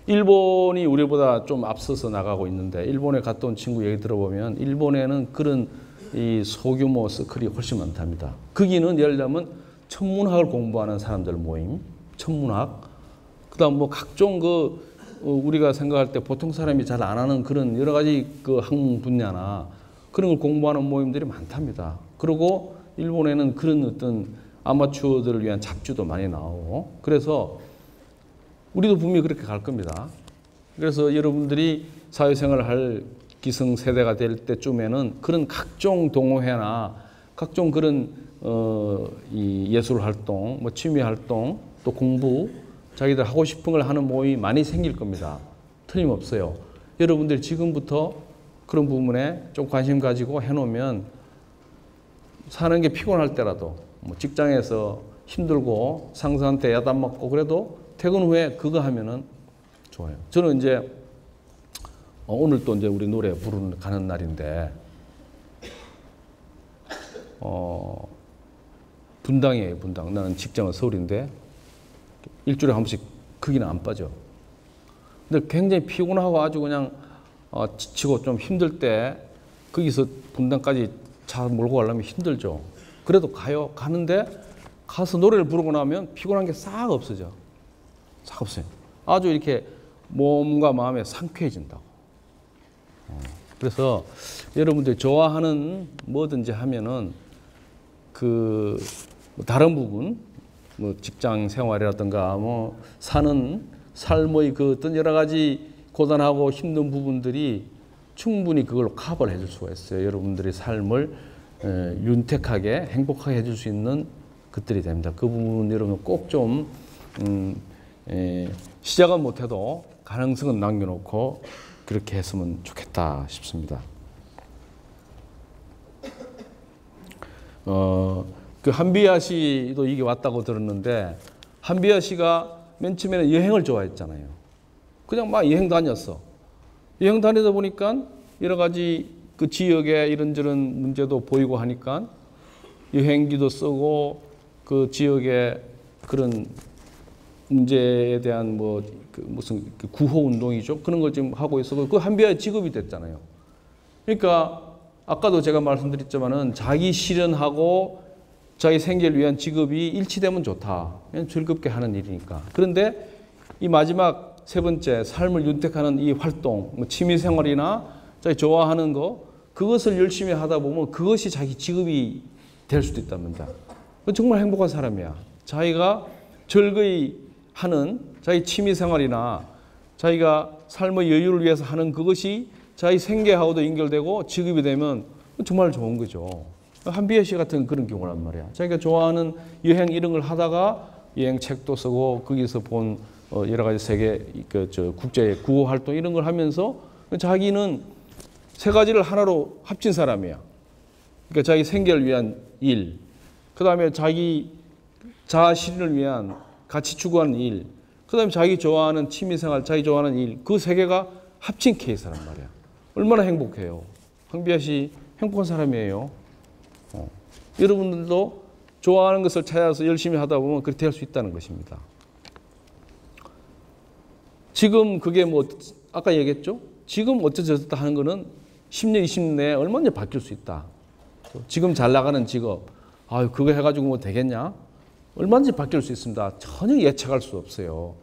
Speaker 1: 일본이 우리보다 좀 앞서서 나가고 있는데 일본에 갔다 온 친구 얘기 들어보면 일본에는 그런 이 소규모 서클이 훨씬 많답니다. 거기는 예를 들면 천문학을 공부하는 사람들 모임, 천문학, 그다음 각종 우리가 생각할 때 보통 사람이 잘 안 하는 그런 여러 가지 학문 분야나 그런 걸 공부하는 모임들이 많답니다. 그리고 일본에는 그런 어떤 아마추어들을 위한 잡지도 많이 나오고 그래서 우리도 분명히 그렇게 갈 겁니다. 그래서 여러분들이 사회생활을 할 기성세대가 될 때쯤에는 그런 각종 동호회나 각종 그런 이 예술활동, 취미활동, 또 공부, 자기들 하고 싶은 걸 하는 모임이 많이 생길 겁니다. 틀림없어요. 여러분들이 지금부터 그런 부분에 좀 관심 가지고 해놓으면 사는 게 피곤할 때라도 직장에서 힘들고 상사한테 야단 맞고 그래도 퇴근 후에 그거 하면은 좋아요. 저는 이제 오늘 또 이제 우리 노래 부르는 가는 날인데 분당이에요. 분당. 나는 직장은 서울인데 일주일에 한 번씩 거기는 안 빠져. 근데 굉장히 피곤하고 아주 그냥 지치고 좀 힘들 때 거기서 분당까지 차 몰고 가려면 힘들죠. 그래도 가요. 가는데 가서 노래를 부르고 나면 피곤한 게 싹 없어져. 싹 없어요. 아주 이렇게 몸과 마음에 상쾌해진다고. 그래서 여러분들이 좋아하는 뭐든지 하면은 다른 부분, 직장 생활이라든가 사는 삶의 어떤 여러 가지 고단하고 힘든 부분들이 충분히 그걸 커버를 해줄 수가 있어요. 여러분들의 삶을 윤택하게 행복하게 해줄 수 있는 것들이 됩니다. 그 부분 여러분 꼭 좀 시작은 못해도 가능성은 남겨놓고 그렇게 했으면 좋겠다 싶습니다. 한비아 씨도 이게 왔다고 들었는데 한비아 씨가 맨 처음에는 여행을 좋아했잖아요. 그냥 막 여행 다녔어. 여행 다니다 보니까 여러 가지 그 지역에 이런저런 문제도 보이고 하니까 여행기도 쓰고 그 지역의 그런 문제에 대한 무슨 구호 운동이죠. 그런 걸 지금 하고 있어. 그 한비아의 직업이 됐잖아요. 그러니까 아까도 제가 말씀드렸지만은 자기 실현하고 자기 생계를 위한 직업이 일치되면 좋다. 그냥 즐겁게 하는 일이니까. 그런데 이 마지막 세 번째 삶을 윤택하는 이 활동, 취미생활이나 자기 좋아하는 거 그것을 열심히 하다 보면 그것이 자기 직업이 될 수도 있답니다. 정말 행복한 사람이야. 자기가 즐거이 하는 자기 취미생활이나 자기가 삶의 여유를 위해서 하는 그것이 자기 생계하고도 연결되고 직업이 되면 정말 좋은 거죠. 한비아 씨 같은 그런 경우란 말이야. 자기가 좋아하는 여행 이런 걸 하다가 여행 책도 쓰고 거기서 본 여러 가지 세계 국제 구호 활동 이런 걸 하면서 자기는 세 가지를 하나로 합친 사람이야. 그러니까 자기 생계를 위한 일, 그 다음에 자기 자아 실현을 위한 같이 추구하는 일, 그 다음에 자기 좋아하는 취미생활, 자기 좋아하는 일, 그 세 개가 합친 케이스란 말이야. 얼마나 행복해요. 한비아 씨 행복한 사람이에요. 여러분들도 좋아하는 것을 찾아서 열심히 하다 보면 그렇게 할 수 있다는 것입니다. 지금 그게 뭐 아까 얘기했죠? 지금 어쩌저쩌다 하는 거는 10년, 20년 내에 얼마나 바뀔 수 있다. 지금 잘 나가는 직업, 아유 그거 해가지고 뭐 되겠냐? 얼마든지 바뀔 수 있습니다. 전혀 예측할 수 없어요.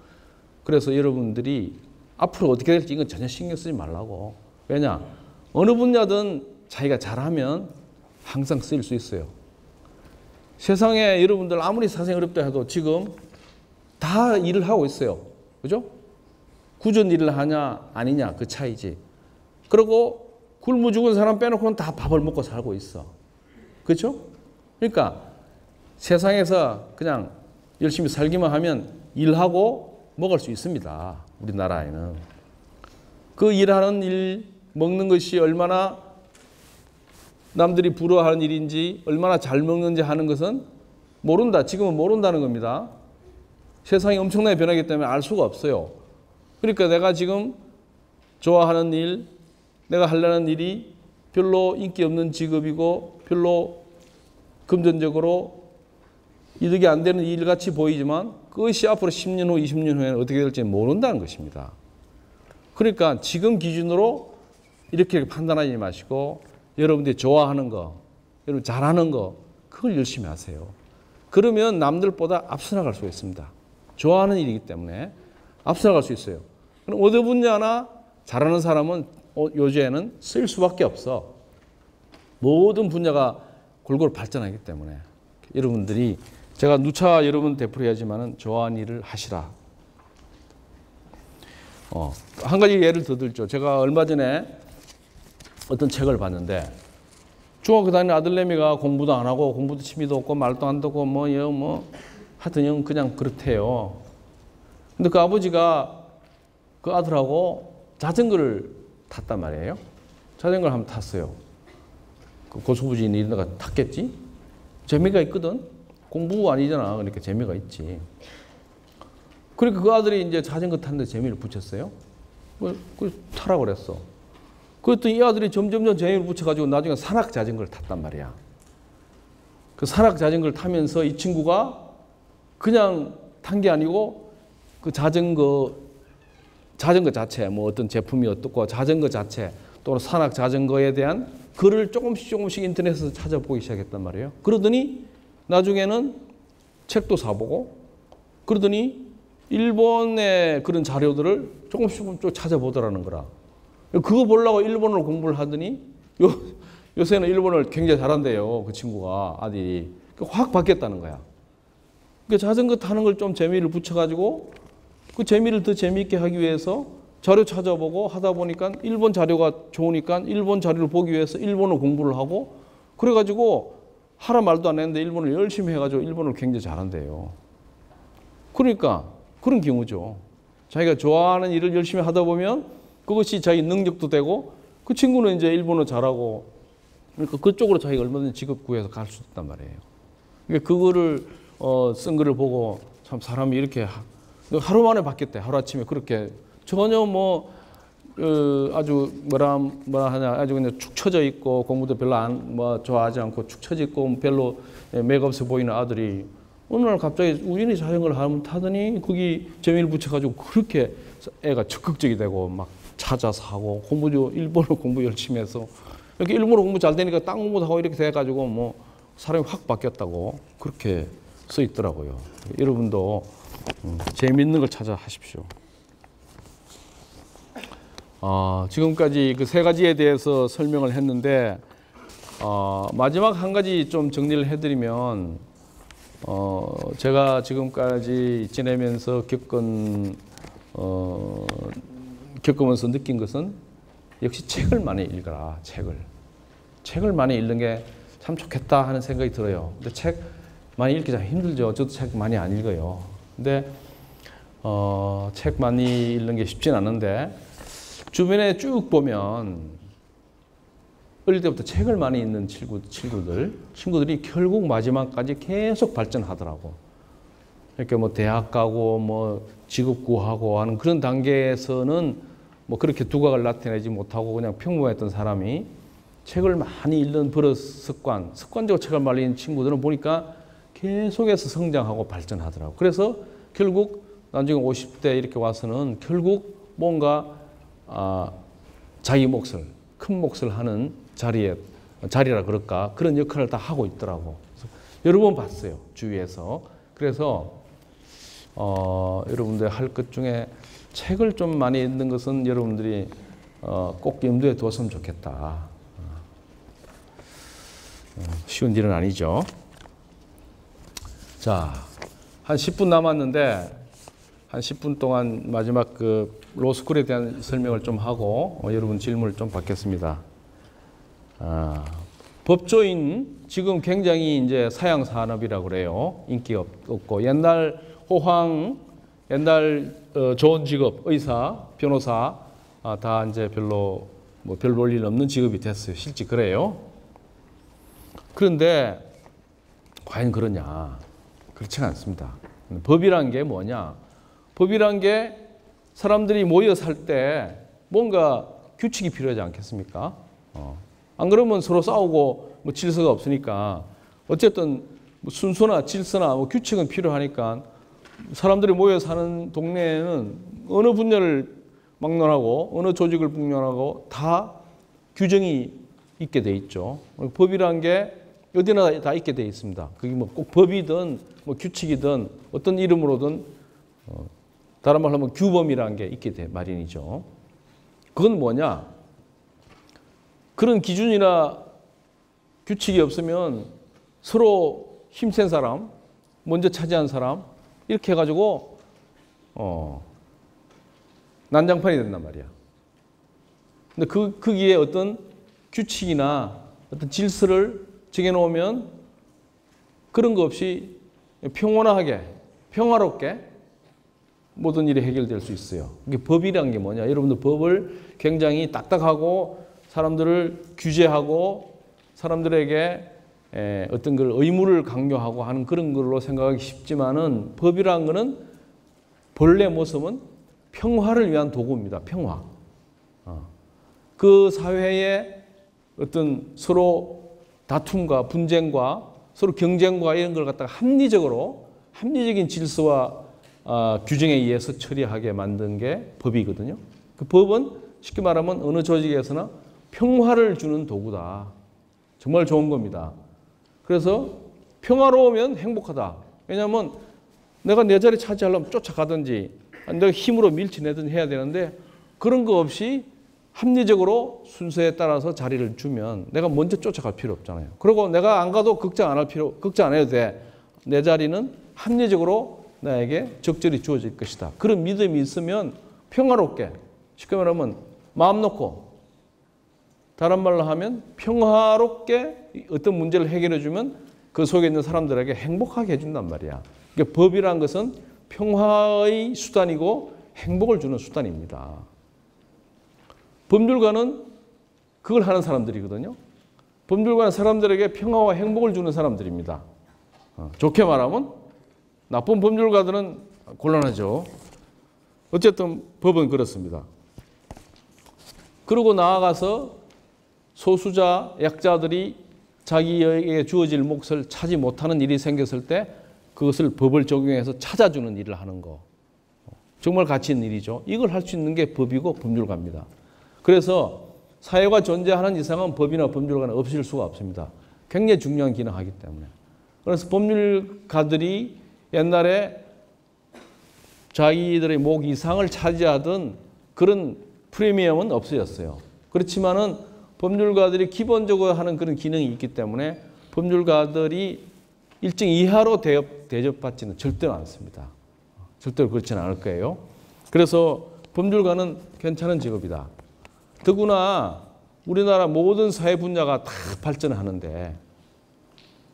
Speaker 1: 그래서 여러분들이 앞으로 어떻게 될지 이건 전혀 신경 쓰지 말라고. 왜냐? 어느 분야든 자기가 잘하면 항상 쓰일 수 있어요. 세상에 여러분들 아무리 사정이 어렵다 해도 지금 다 일을 하고 있어요. 그죠? 꾸준히 일을 하냐 아니냐 그 차이지. 그리고 굶어 죽은 사람 빼놓고는 다 밥을 먹고 살고 있어. 그렇죠? 그러니까 세상에서 그냥 열심히 살기만 하면 일하고 먹을 수 있습니다. 우리나라에는. 그 일하는 일, 먹는 것이 얼마나 남들이 부러워하는 일인지 얼마나 잘 먹는지 하는 것은 모른다. 지금은 모른다는 겁니다. 세상이 엄청나게 변하기 때문에 알 수가 없어요. 그러니까 내가 지금 좋아하는 일, 내가 하려는 일이 별로 인기 없는 직업이고 별로 금전적으로 이득이 안 되는 일같이 보이지만 그것이 앞으로 10년 후, 20년 후에는 어떻게 될지 모른다는 것입니다. 그러니까 지금 기준으로 이렇게 판단하지 마시고 여러분들이 좋아하는 거, 여러분 잘하는 거 그걸 열심히 하세요. 그러면 남들보다 앞서 나갈 수가 있습니다. 좋아하는 일이기 때문에 앞서 나갈 수 있어요. 그럼 어느 분야나 잘하는 사람은 요즘에는 쓸 수밖에 없어. 모든 분야가 골고루 발전하기 때문에 여러분들이 제가 누차 여러분 되풀이하지만은 좋아하는 일을 하시라. 한 가지 예를 더 들죠. 제가 얼마 전에 어떤 책을 봤는데 중학교 다니는 아들내미가 공부도 안 하고 공부도 취미도 없고 말도 안 듣고 하여튼 그냥 그렇대요. 근데 그 아버지가 그 아들하고 자전거를 탔단 말이에요. 자전거를 한번 탔어요. 그 고수부지인 이런 데가 탔겠지? 재미가 있거든. 공부 아니잖아. 그러니까 재미가 있지. 그러니까 그 아들이 이제 자전거 타는데 재미를 붙였어요. 그 타라고 그랬어. 그랬더니 이 아들이 점점 재미를 붙여가지고 나중에 산악 자전거를 탔단 말이야. 그 산악 자전거를 타면서 이 친구가 그냥 탄 게 아니고 그 자전거 자체, 뭐 어떤 제품이 어떻고 자전거 자체 또는 산악 자전거에 대한 글을 조금씩 인터넷에서 찾아보기 시작했단 말이에요. 그러더니 나중에는 책도 사보고 그러더니 일본의 그런 자료들을 조금씩 찾아보더라는 거라. 그거 보려고 일본어를 공부를 하더니 요새는 일본어를 굉장히 잘한대요. 그 친구가 아들이. 확 바뀌었다는 거야. 그러니까 자전거 타는 걸 좀 재미를 붙여가지고 그 재미를 더 재미있게 하기 위해서 자료 찾아보고 하다 보니까 일본 자료가 좋으니까 일본 자료를 보기 위해서 일본어 공부를 하고 그래가지고 하라 말도 안 했는데 일본어를 열심히 해가지고 일본어를 굉장히 잘한대요. 그러니까 그런 경우죠. 자기가 좋아하는 일을 열심히 하다 보면 그것이 자기 능력도 되고 그 친구는 이제 일본어 잘하고 그러니까 그쪽으로 자기가 얼마든지 직업 구해서 갈 수 있단 말이에요. 그러니까 그거를 쓴 거를 보고 참 사람이 이렇게 하루 만에 바뀌었대. 하루아침에 그렇게 전혀 아주 뭐라 하냐 아주 그냥 축 처져 있고 공부도 별로 좋아하지 않고 축 처져 있고 별로 맥없어 보이는 아들이 어느 날 갑자기 우연히 자전거를 한번 타더니 거기 재미를 붙여가지고 그렇게 애가 적극적이 되고 막 찾아서 하고 일본어 공부 열심히 해서 이렇게 일본어 공부 잘 되니까 땅 공부도 하고 이렇게 돼가지고 사람이 확 바뀌었다고 그렇게 써 있더라고요. 여러분도 재미있는 걸 찾아 하십시오. 지금까지 그 세 가지에 대해서 설명을 했는데 마지막 한 가지 좀 정리를 해드리면 제가 지금까지 지내면서 겪으면서 느낀 것은 역시 책을 많이 읽어라. 책을 많이 읽는 게 참 좋겠다 하는 생각이 들어요. 근데 책 많이 읽기 참 힘들죠. 저도 책 많이 안 읽어요. 근데 책 많이 읽는 게 쉽진 않은데 주변에 쭉 보면 어릴 때부터 책을 많이 읽는 친구들이 결국 마지막까지 계속 발전하더라고. 이렇게 대학 가고 직업 구하고 하는 그런 단계에서는 그렇게 두각을 나타내지 못하고 그냥 평범했던 사람이 책을 많이 읽는 버릇 습관적으로 책을 많이 읽는 친구들은 보니까 계속해서 성장하고 발전하더라고요. 그래서 결국 나중에 50대 이렇게 와서는 결국 뭔가 자기 몫을, 큰 몫을 하는 자리라 그럴까, 그런 역할을 다 하고 있더라고. 여러 번 봤어요, 주위에서. 그래서 여러분들 할 것 중에 책을 좀 많이 읽는 것은 여러분들이 꼭 염두에 두었으면 좋겠다. 쉬운 일은 아니죠. 자, 한 10분 남았는데 한 10분 동안 마지막 그 로스쿨에 대한 설명을 좀 하고 여러분 질문을 좀 받겠습니다. 법조인 지금 굉장히 이제 사양 산업이라고 그래요. 인기가 없고 옛날 호황, 옛날 좋은 직업, 의사, 변호사 다 이제 별로 뭐 별 볼 일 없는 직업이 됐어요. 실제 그래요. 그런데 과연 그러냐? 그렇지가 않습니다. 법이란 게 뭐냐? 법이란 게 사람들이 모여 살 때 뭔가 규칙이 필요하지 않겠습니까? 안 그러면 서로 싸우고 뭐 질서가 없으니까 어쨌든 뭐 순서나 질서나 뭐 규칙은 필요하니까 사람들이 모여 사는 동네에는 어느 분야를 막론하고 어느 조직을 막론하고 다 규정이 있게 돼 있죠. 법이란 게 어디나 다 있게 돼 있습니다. 그게 뭐 꼭 법이든 뭐 규칙이든 어떤 이름으로든 다른 말로 하면 규범이라는 게 있게 돼 마련이죠. 그건 뭐냐? 그런 기준이나 규칙이 없으면 서로 힘센 사람, 먼저 차지한 사람 이렇게 해가지고 난장판이 된단 말이야. 근데 거기에 어떤 규칙이나 어떤 질서를 정해놓으면 그런 거 없이 평온하게, 평화롭게 모든 일이 해결될 수 있어요. 이게 법이란 게 뭐냐? 여러분들 법을 굉장히 딱딱하고 사람들을 규제하고 사람들에게 어떤 걸 의무를 강요하고 하는 그런 걸로 생각하기 쉽지만은 법이란 거는 본래 모습은 평화를 위한 도구입니다. 평화. 그 사회에 어떤 서로 다툼과 분쟁과 서로 경쟁과 이런 걸 갖다가 합리적인 질서와 규정에 의해서 처리하게 만든 게 법이거든요. 그 법은 쉽게 말하면 어느 조직에서나 평화를 주는 도구다. 정말 좋은 겁니다. 그래서 평화로우면 행복하다. 왜냐하면 내가 내 자리 차지하려면 쫓아가든지 내가 힘으로 밀쳐내든지 해야 되는데 그런 거 없이 합리적으로 순서에 따라서 자리를 주면 내가 먼저 쫓아갈 필요 없잖아요. 그리고 내가 안 가도 걱정 안 해도 돼. 내 자리는 합리적으로 나에게 적절히 주어질 것이다. 그런 믿음이 있으면 평화롭게, 쉽게 말하면 마음 놓고, 다른 말로 하면 평화롭게 어떤 문제를 해결해 주면 그 속에 있는 사람들에게 행복하게 해준단 말이야. 그러니까 법이라는 것은 평화의 수단이고 행복을 주는 수단입니다. 법률가는 그걸 하는 사람들이거든요. 법률가는 사람들에게 평화와 행복을 주는 사람들입니다. 좋게 말하면 나쁜 법률가들은 곤란하죠. 어쨌든 법은 그렇습니다. 그러고 나아가서 소수자, 약자들이 자기에게 주어질 몫을 차지 못하는 일이 생겼을 때 그것을 법을 적용해서 찾아주는 일을 하는 거. 정말 가치 있는 일이죠. 이걸 할 수 있는 게 법이고 법률가입니다. 그래서 사회가 존재하는 이상은 법이나 법률가는 없을 수가 없습니다. 굉장히 중요한 기능을 하기 때문에. 그래서 법률가들이 옛날에 자기들의 목 이상을 차지하던 그런 프리미엄은 없어졌어요. 그렇지만은 법률가들이 기본적으로 하는 그런 기능이 있기 때문에 법률가들이 일정 이하로 대접받지는 절대로 않습니다. 절대로 그렇지는 않을 거예요. 그래서 법률가는 괜찮은 직업이다. 더구나 우리나라 모든 사회 분야가 다 발전하는데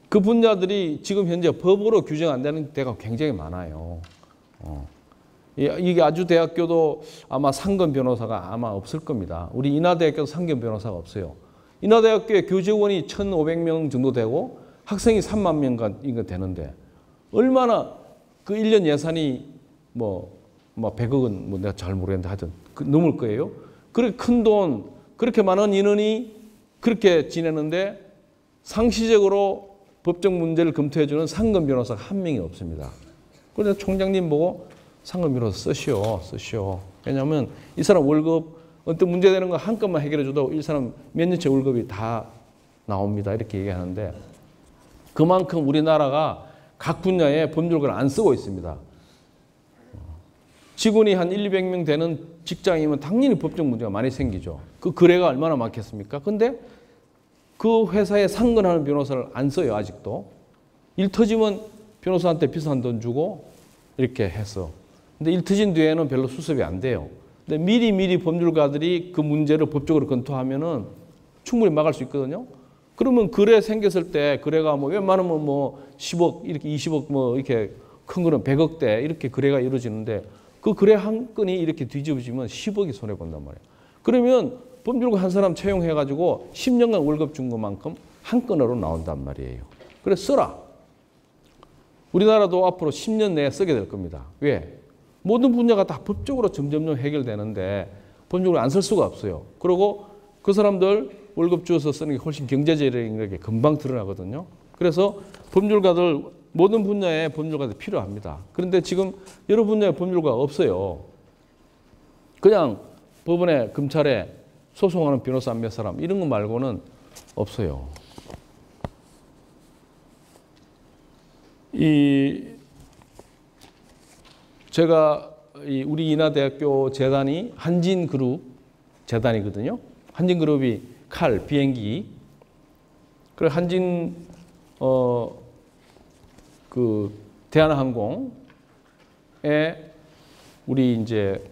Speaker 1: 그 분야들이 지금 현재 법으로 규정 안 되는 데가 굉장히 많아요. 이게 아주 대학교도 아마 상근 변호사가 아마 없을 겁니다. 우리 인하대학교도 상근 변호사가 없어요. 인하대학교에 교직원이 1,500명 정도 되고 학생이 3만 명인가 되는데 얼마나 그 1년 예산이 뭐 100억은 뭐 내가 잘 모르겠는데 하여튼 넘을 거예요. 그렇게 큰 돈, 그렇게 많은 인원이 그렇게 지내는데 상시적으로 법적 문제를 검토해주는 상근 변호사가 한 명이 없습니다. 그래서 총장님 보고 상근 변호사 쓰시오. 왜냐하면 이 사람 월급 어떤 문제되는 거 한 건만 해결해줘도 이 사람 몇 년째 월급이 다 나옵니다. 이렇게 얘기하는데 그만큼 우리나라가 각 분야에 법률가를 안 쓰고 있습니다. 직원이 한 200명 되는 직장이면 당연히 법적 문제가 많이 생기죠. 그 거래가 얼마나 많겠습니까? 근데 그 회사에 상근하는 변호사를 안 써요, 아직도. 일 터지면 변호사한테 비싼 돈 주고 이렇게 해서. 근데 일 터진 뒤에는 별로 수습이 안 돼요. 근데 미리 법률가들이 그 문제를 법적으로 검토하면은 충분히 막을 수 있거든요. 그러면 거래 생겼을 때 거래가 뭐 웬만하면 뭐 10억, 이렇게 20억 뭐 이렇게 큰 거는 100억대 이렇게 거래가 이루어지는데 그 거래 한 건이 이렇게 뒤집어지면 10억이 손해본단 말이에요. 그러면 법률가 한 사람 채용해가지고 10년간 월급 준 것만큼 한 건으로 나온단 말이에요. 그래서 써라. 우리나라도 앞으로 10년 내에 쓰게 될 겁니다. 왜? 모든 분야가 다 법적으로 점점점 해결되는데 법률을 안 쓸 수가 없어요. 그리고 그 사람들 월급 주어서 쓰는 게 훨씬 경제적인 게 금방 드러나거든요. 그래서 법률가들 모든 분야의 법률가들이 필요합니다. 그런데 지금 여러 분야의 법률가가 없어요. 그냥 법원에 검찰에 소송하는 변호사 몇 사람 이런 거 말고는 없어요. 제가 우리 인하대학교 재단이 한진그룹 재단이거든요. 한진그룹이 칼, 비행기. 그리고 대한항공에 우리 이제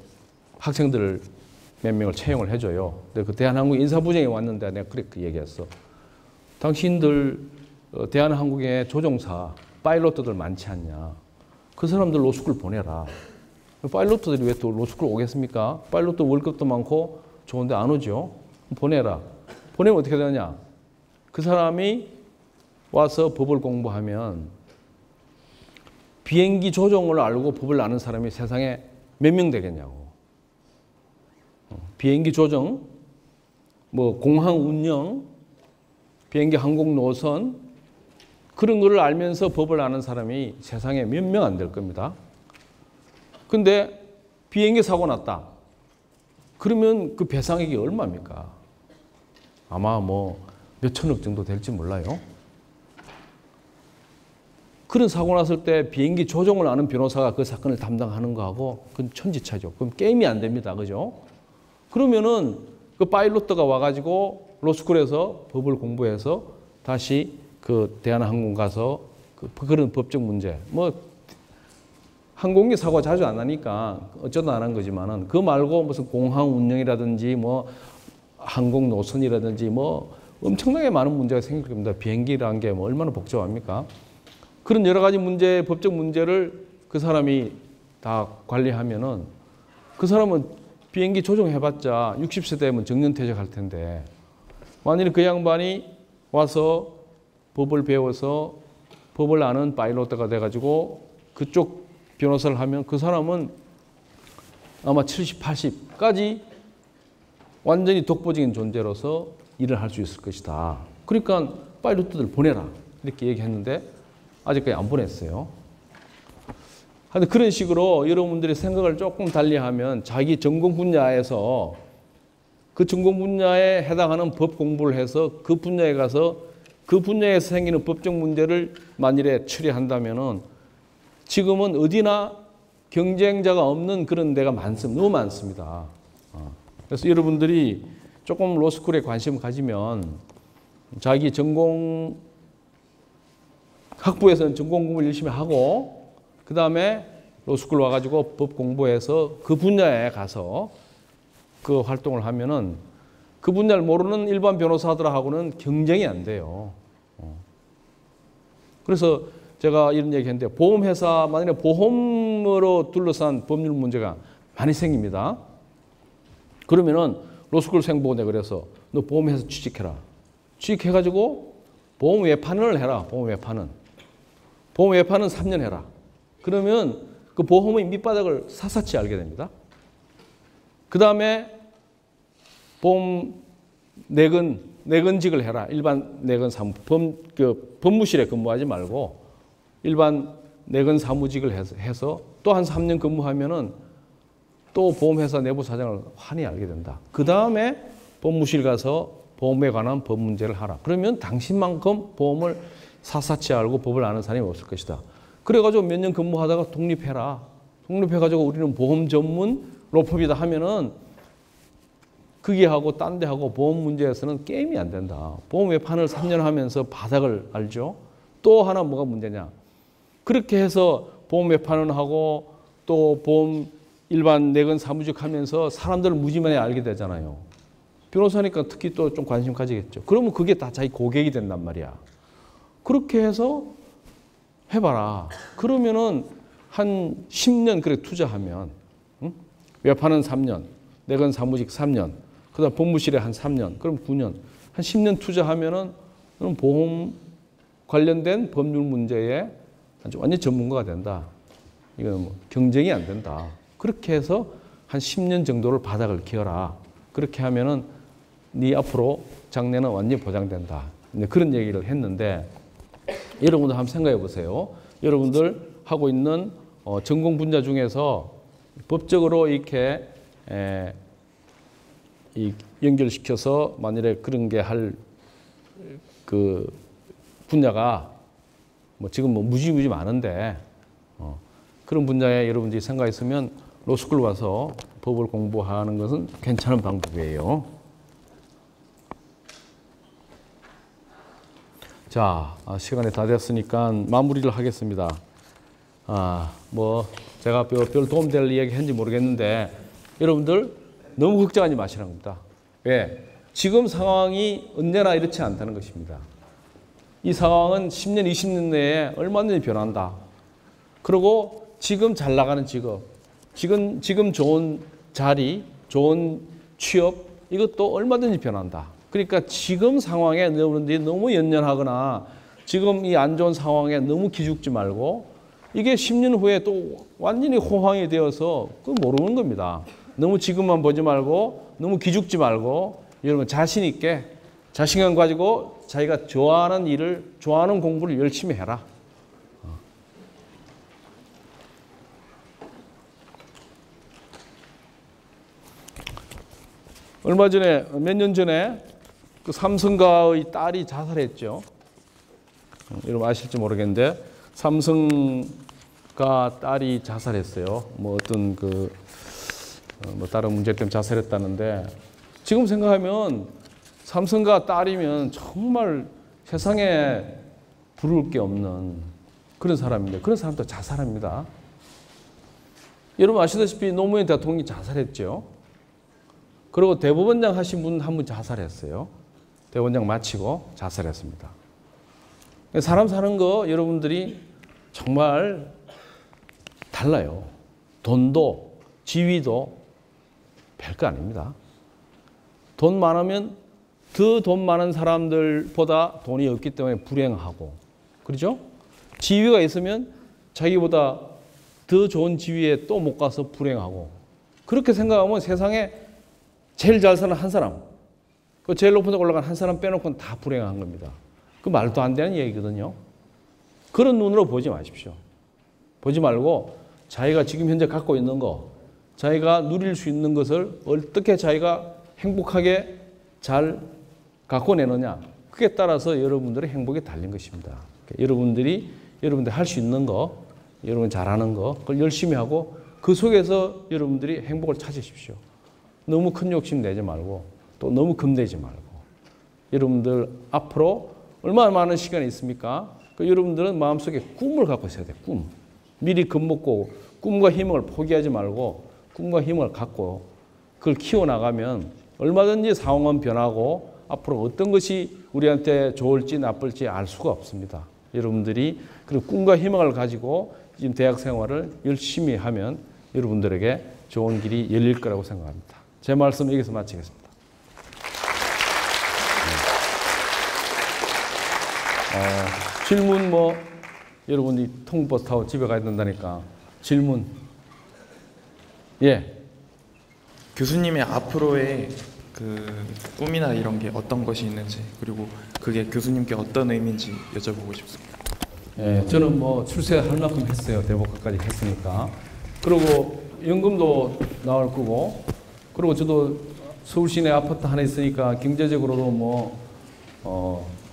Speaker 1: 학생들을 몇 명을 채용을 해줘요. 근데 그 대한항공 인사부장이 왔는데 내가 그렇게 얘기했어. 당신들 대한항공의 조종사, 파일럿들 많지 않냐. 그 사람들 로스쿨 보내라. 파일럿들이 왜 또 로스쿨 오겠습니까? 파일럿도 월급도 많고 좋은데 안 오죠. 보내라. 보내면 어떻게 되느냐. 그 사람이 와서 법을 공부하면 비행기 조종을 알고 법을 아는 사람이 세상에 몇 명 되겠냐고. 비행기 조정, 뭐 공항 운영, 비행기 항공 노선 그런 거를 알면서 법을 아는 사람이 세상에 몇 명 안 될 겁니다. 근데 비행기 사고 났다. 그러면 그 배상액이 얼마입니까? 아마 뭐 몇천억 정도 될지 몰라요. 그런 사고 났을 때 비행기 조종을 아는 변호사가 그 사건을 담당하는 거하고 그건 천지차죠. 그럼 게임이 안 됩니다. 그죠? 그러면은 그 파일럿가 와가지고 로스쿨에서 법을 공부해서 다시 그 대한항공 가서 그런 법적 문제, 뭐 항공기 사고가 자주 안 나니까 어쩌다 안 한 거지만은 그 말고 무슨 공항 운영이라든지 뭐 항공 노선이라든지 뭐 엄청나게 많은 문제가 생길 겁니다. 비행기라는 게 뭐 얼마나 복잡합니까? 그런 여러 가지 문제, 법적 문제를 그 사람이 다 관리하면은 그 사람은 비행기 조종해봤자 60세 되면 정년퇴직할 텐데 만일 그 양반이 와서 법을 배워서 법을 아는 파일럿가 돼가지고 그쪽 변호사를 하면 그 사람은 아마 70, 80까지 완전히 독보적인 존재로서 일을 할 수 있을 것이다. 그러니까 파일럿들 보내라 이렇게 얘기했는데 아직까지 안 보냈어요. 하여튼 그런 식으로 여러분들이 생각을 조금 달리하면 자기 전공 분야에서 그 전공 분야에 해당하는 법 공부를 해서 그 분야에 가서 그 분야에서 생기는 법적 문제를 만일에 처리한다면은 지금은 어디나 경쟁자가 없는 그런 데가 너무 많습니다. 그래서 여러분들이 조금 로스쿨에 관심을 가지면 자기 전공 학부에서는 전공 공부를 열심히 하고 그 다음에 로스쿨 와가지고 법 공부해서 그 분야에 가서 그 활동을 하면은 그 분야를 모르는 일반 변호사들하고는 경쟁이 안 돼요. 그래서 제가 이런 얘기 했는데 보험회사 만약에 보험으로 둘러싼 법률 문제가 많이 생깁니다. 그러면은 로스쿨 생보고 내가 그래서 너 보험회사 취직해라. 취직해가지고 보험 외판을 해라. 보험 외판은. 보험 외판은 3년 해라. 그러면 그 보험의 밑바닥을 샅샅이 알게 됩니다. 그 다음에 보험 내건 내근직을 해라. 일반 내근 사무, 법무실에 근무하지 말고 일반 내근 사무직을 해서 또 한 3년 근무하면은 또 보험회사 내부 사정을 환히 알게 된다. 그 다음에 법무실 가서 보험에 관한 법 문제를 하라. 그러면 당신만큼 보험을 샅샅이 알고 법을 아는 사람이 없을 것이다. 그래가지고 몇 년 근무하다가 독립해라. 독립해가지고 우리는 보험 전문 로펌이다 하면은 그게 하고 딴 데 하고 보험 문제에서는 게임이 안 된다. 보험 외판을 3년 하면서 바닥을 알죠. 또 하나 뭐가 문제냐. 그렇게 해서 보험 외판을 하고 또 보험 일반 내근 사무직 하면서 사람들을 무지만에 알게 되잖아요. 변호사니까 특히 또 좀 관심 가지겠죠. 그러면 그게 다 자기 고객이 된단 말이야. 그렇게 해서 해봐라. 그러면은 한 10년 그래 투자하면 외판은 3년, 내근 사무직 3년, 그다음 법무실에 한 3년, 그럼 9년, 한 10년 투자하면은 보험 관련된 법률 문제에 완전 전문가가 된다. 이건 뭐 경쟁이 안 된다. 그렇게 해서 한 10년 정도를 바닥을 기어라. 그렇게 하면은 네 앞으로 장래는 완전히 보장된다. 그런 얘기를 했는데 여러분들 한번 생각해 보세요. 여러분들 하고 있는 전공 분야 중에서 법적으로 이렇게 연결시켜서 만일에 그런 게 할 그 분야가 뭐 지금 뭐 무지 많은데 그런 분야에 여러분들이 생각했으면 로스쿨 와서 법을 공부하는 것은 괜찮은 방법이에요. 자, 시간이 다 됐으니까 마무리를 하겠습니다. 뭐 제가 별 도움될 이야기 했는지 모르겠는데 여러분들 너무 걱정하지 마시라는 겁니다. 왜? 지금 상황이 언제나 이렇지 않다는 것입니다. 이 상황은 10년, 20년 내에 얼마든지 변한다. 그리고 지금 잘 나가는 직업, 지금 좋은 자리, 좋은 취업, 이것도 얼마든지 변한다. 그러니까 지금 상황에 여러분들이 너무 연연하거나 지금 이 안 좋은 상황에 너무 기죽지 말고 이게 10년 후에 또 완전히 호황이 되어서 그 모르는 겁니다. 너무 지금만 보지 말고 너무 기죽지 말고 여러분 자신 있게 자신감 가지고 자기가 좋아하는 일을 좋아하는 공부를 열심히 해라. 얼마 전에 몇 년 전에 그 삼성가의 딸이 자살했죠. 여러분 아실지 모르겠는데 삼성가 딸이 자살했어요. 뭐 어떤 뭐 다른 문제 때문에 자살했다는데 지금 생각하면 삼성가 딸이면 정말 세상에 부러울 게 없는 그런 사람인데 그런 사람도 자살합니다. 여러분 아시다시피 노무현 대통령이 자살했죠. 그리고 대법원장 하신 분 한 분 자살했어요. 대법원장 마치고 자살했습니다. 사람 사는 거 여러분들이 정말 달라요. 돈도 지위도 별거 아닙니다. 돈 많으면 더 돈 많은 사람들보다 돈이 없기 때문에 불행하고 그렇죠? 지위가 있으면 자기보다 더 좋은 지위에 또 못 가서 불행하고 그렇게 생각하면 세상에 제일 잘 사는 한 사람 그 제일 높은 데 올라간 한 사람 빼놓고는 다 불행한 겁니다. 그 말도 안 되는 얘기거든요. 그런 눈으로 보지 마십시오. 보지 말고 자기가 지금 현재 갖고 있는 거 자기가 누릴 수 있는 것을 어떻게 자기가 행복하게 잘 갖고 내느냐 그에 따라서 여러분들의 행복이 달린 것입니다. 여러분들 할 수 있는 거 여러분 잘하는 거 그걸 열심히 하고 그 속에서 여러분들이 행복을 찾으십시오. 너무 큰 욕심 내지 말고 또 너무 겁내지 말고 여러분들 앞으로 얼마나 많은 시간이 있습니까? 여러분들은 마음속에 꿈을 갖고 있어야 돼요. 꿈. 미리 겁먹고 꿈과 희망을 포기하지 말고 꿈과 희망을 갖고 그걸 키워나가면 얼마든지 상황은 변하고 앞으로 어떤 것이 우리한테 좋을지 나쁠지 알 수가 없습니다. 여러분들이 그 꿈과 희망을 가지고 지금 대학 생활을 열심히 하면 여러분들에게 좋은 길이 열릴 거라고 생각합니다. 제 말씀은 여기서 마치겠습니다. 질문 여러분이 통버스 타고 집에 가야 된다니까 질문. 예.
Speaker 2: 교수님의 앞으로의 그 꿈이나 이런 게 어떤 것이 있는지, 그리고 그게 교수님께 어떤 의미인지 여쭤보고 싶습니다.
Speaker 1: 예, 저는 뭐 출세할 만큼 했어요. 대법관까지 했으니까. 그리고 연금도 나올 거고, 그리고 저도 서울 시내 아파트 하나 있으니까 경제적으로도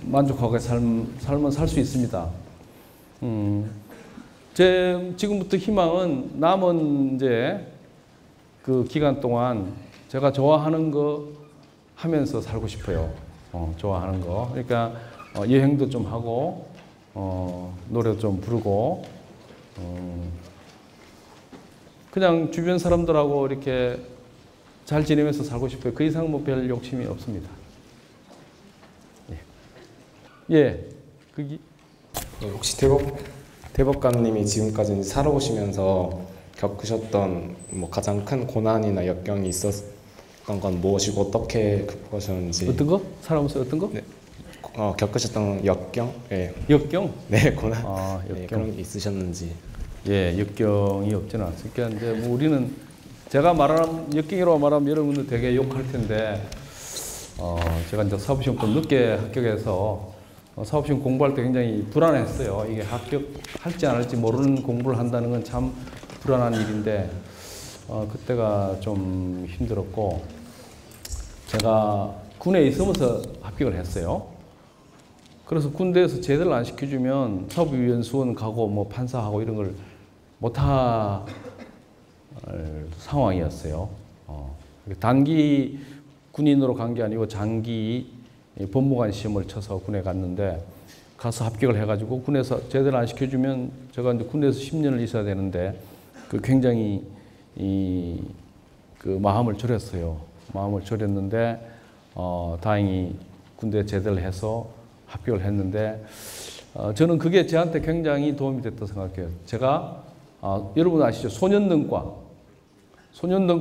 Speaker 1: 만족하게 살면 살 수 있습니다. 제 지금부터 희망은 남은 이제 그 기간 동안 제가 좋아하는 거 하면서 살고 싶어요. 좋아하는 거. 그러니까 여행도 좀 하고, 노래도 좀 부르고, 그냥 주변 사람들하고 이렇게 잘 지내면서 살고 싶어요. 그 이상 뭐 별 욕심이 없습니다. 예. 그게
Speaker 3: 혹시 대법관님이 지금까지 살아오시면서 겪으셨던 뭐 가장 큰 고난이나 역경이 있었던 건 무엇이고 어떻게 극복하셨는지.
Speaker 1: 어떤 거? 살아오면서 어떤 거?
Speaker 3: 네. 겪으셨던 역경? 네.
Speaker 1: 역경?
Speaker 3: 네, 고난.
Speaker 1: 역경.
Speaker 3: 네, 그런 게 있으셨는지.
Speaker 1: 예, 역경이 없지는 않습니까? 이제 뭐 우리는 제가 말하는 역경이라고 말하면 여러분들 되게 욕할 텐데, 제가 이제 사법시험 좀 늦게 합격해서 사법시험 공부할 때 굉장히 불안했어요. 이게 합격할지 안 할지 모르는 공부를 한다는 건 참 불안한 일인데, 그때가 좀 힘들었고, 제가 군에 있으면서 합격을 했어요. 그래서 군대에서 제대를 안 시켜주면 사법위원 수원 가고 뭐 판사하고 이런 걸 못할 상황이었어요. 단기 군인으로 간 게 아니고 장기 법무관 시험을 쳐서 군에 갔는데, 가서 합격을 해가지고 군에서 제대로 안 시켜주면 제가 이제 군에서 10년을 있어야 되는데, 그 굉장히 그 마음을 졸였어요. 마음을 졸였는데, 다행히 군대 제대를 해서 합격을 했는데, 저는 그게 저한테 굉장히 도움이 됐다고 생각해요. 제가 여러분 아시죠? 소년등과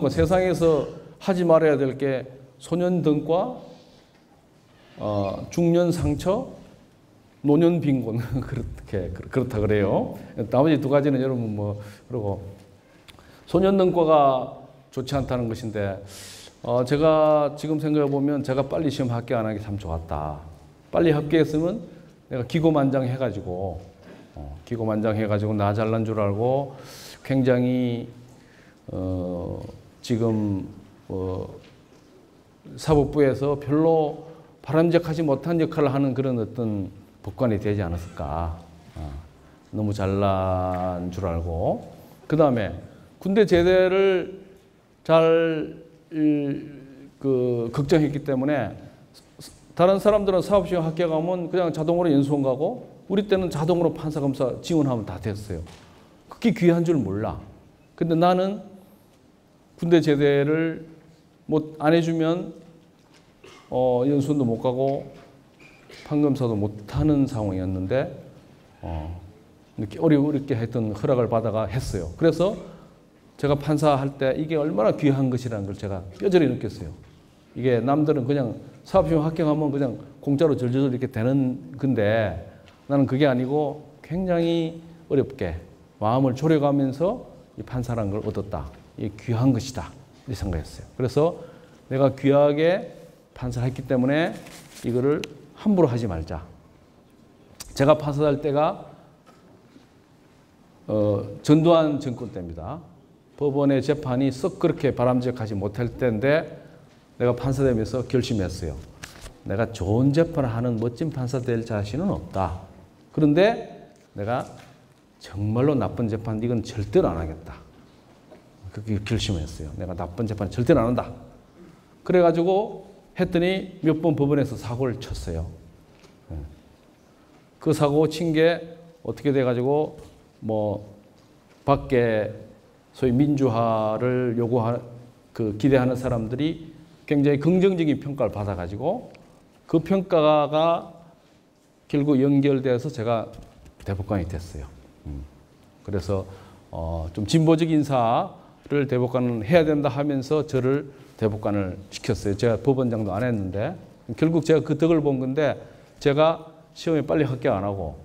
Speaker 1: 세상에서 하지 말아야 될 게 소년등과 중년 상처, 노년 빈곤 그렇다 그래요. 나머지 두 가지는 여러분 뭐 그러고 소년등과가 좋지 않다는 것인데, 제가 지금 생각해 보면 제가 빨리 시험 합격 안 하기 참 좋았다. 빨리 합격했으면 내가 기고만장해가지고 나 잘난 줄 알고 굉장히 지금 사법부에서 별로 바람직하지 못한 역할을 하는 그런 어떤 법관이 되지 않았을까. 너무 잘난 줄 알고. 그 다음에 군대 제대를 잘 걱정했기 때문에 다른 사람들은 사법시험 합격하면 그냥 자동으로 연수원 가고, 우리 때는 자동으로 판사 검사 지원하면 다 됐어요. 그게 귀한 줄 몰라. 근데 나는 군대 제대를 안 해주면 연수원도 못 가고 판검사도 못 하는 상황이었는데, 이렇게 어렵게 했던 허락을 받아가 했어요. 그래서 제가 판사할 때 이게 얼마나 귀한 것이라는 걸 제가 뼈저리 느꼈어요. 이게 남들은 그냥 사법시험 합격하면 그냥 공짜로 절절절 이렇게 되는 건데, 나는 그게 아니고 굉장히 어렵게 마음을 졸여가면서 이 판사라는 걸 얻었다. 이게 귀한 것이다. 이렇게 생각했어요. 그래서 내가 귀하게 판사를 했기 때문에 이거를 함부로 하지 말자. 제가 판사할 때가 전두환 정권 때입니다. 법원의 재판이 썩 그렇게 바람직하지 못할 때인데, 내가 판사 되면서 결심했어요. 내가 좋은 재판을 하는 멋진 판사 될 자신은 없다. 그런데 내가 정말로 나쁜 재판, 이건 절대로 안 하겠다. 그렇게 결심을 했어요. 내가 나쁜 재판 절대로 안 한다. 그래가지고 했더니 몇 번 법원에서 사고를 쳤어요. 그 사고 친 게 어떻게 돼가지고 밖에 소위 민주화를 기대하는 사람들이 굉장히 긍정적인 평가를 받아가지고, 그 평가가 결국 연결돼서 제가 대법관이 됐어요. 그래서 좀 진보적 인사를 대법관은 해야 된다 하면서 저를 대법관을 시켰어요. 제가 법원장도 안 했는데, 결국 제가 그 덕을 본 건데, 제가 시험에 빨리 합격 안 하고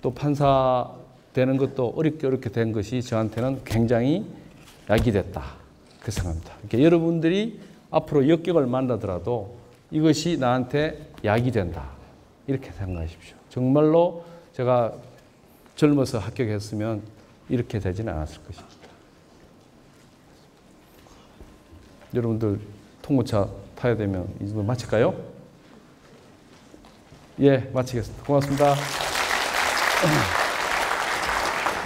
Speaker 1: 또 판사 되는 것도 어렵게 된 것이 저한테는 굉장히 약이 됐다. 그렇게 생각합니다. 여러분들이 앞으로 역경을 만나더라도 이것이 나한테 약이 된다. 이렇게 생각하십시오. 정말로 제가 젊어서 합격했으면 이렇게 되지는 않았을 것입니다. 여러분들 통고차 타야 되면 이 정도 마칠까요? 예, 마치겠습니다. 고맙습니다.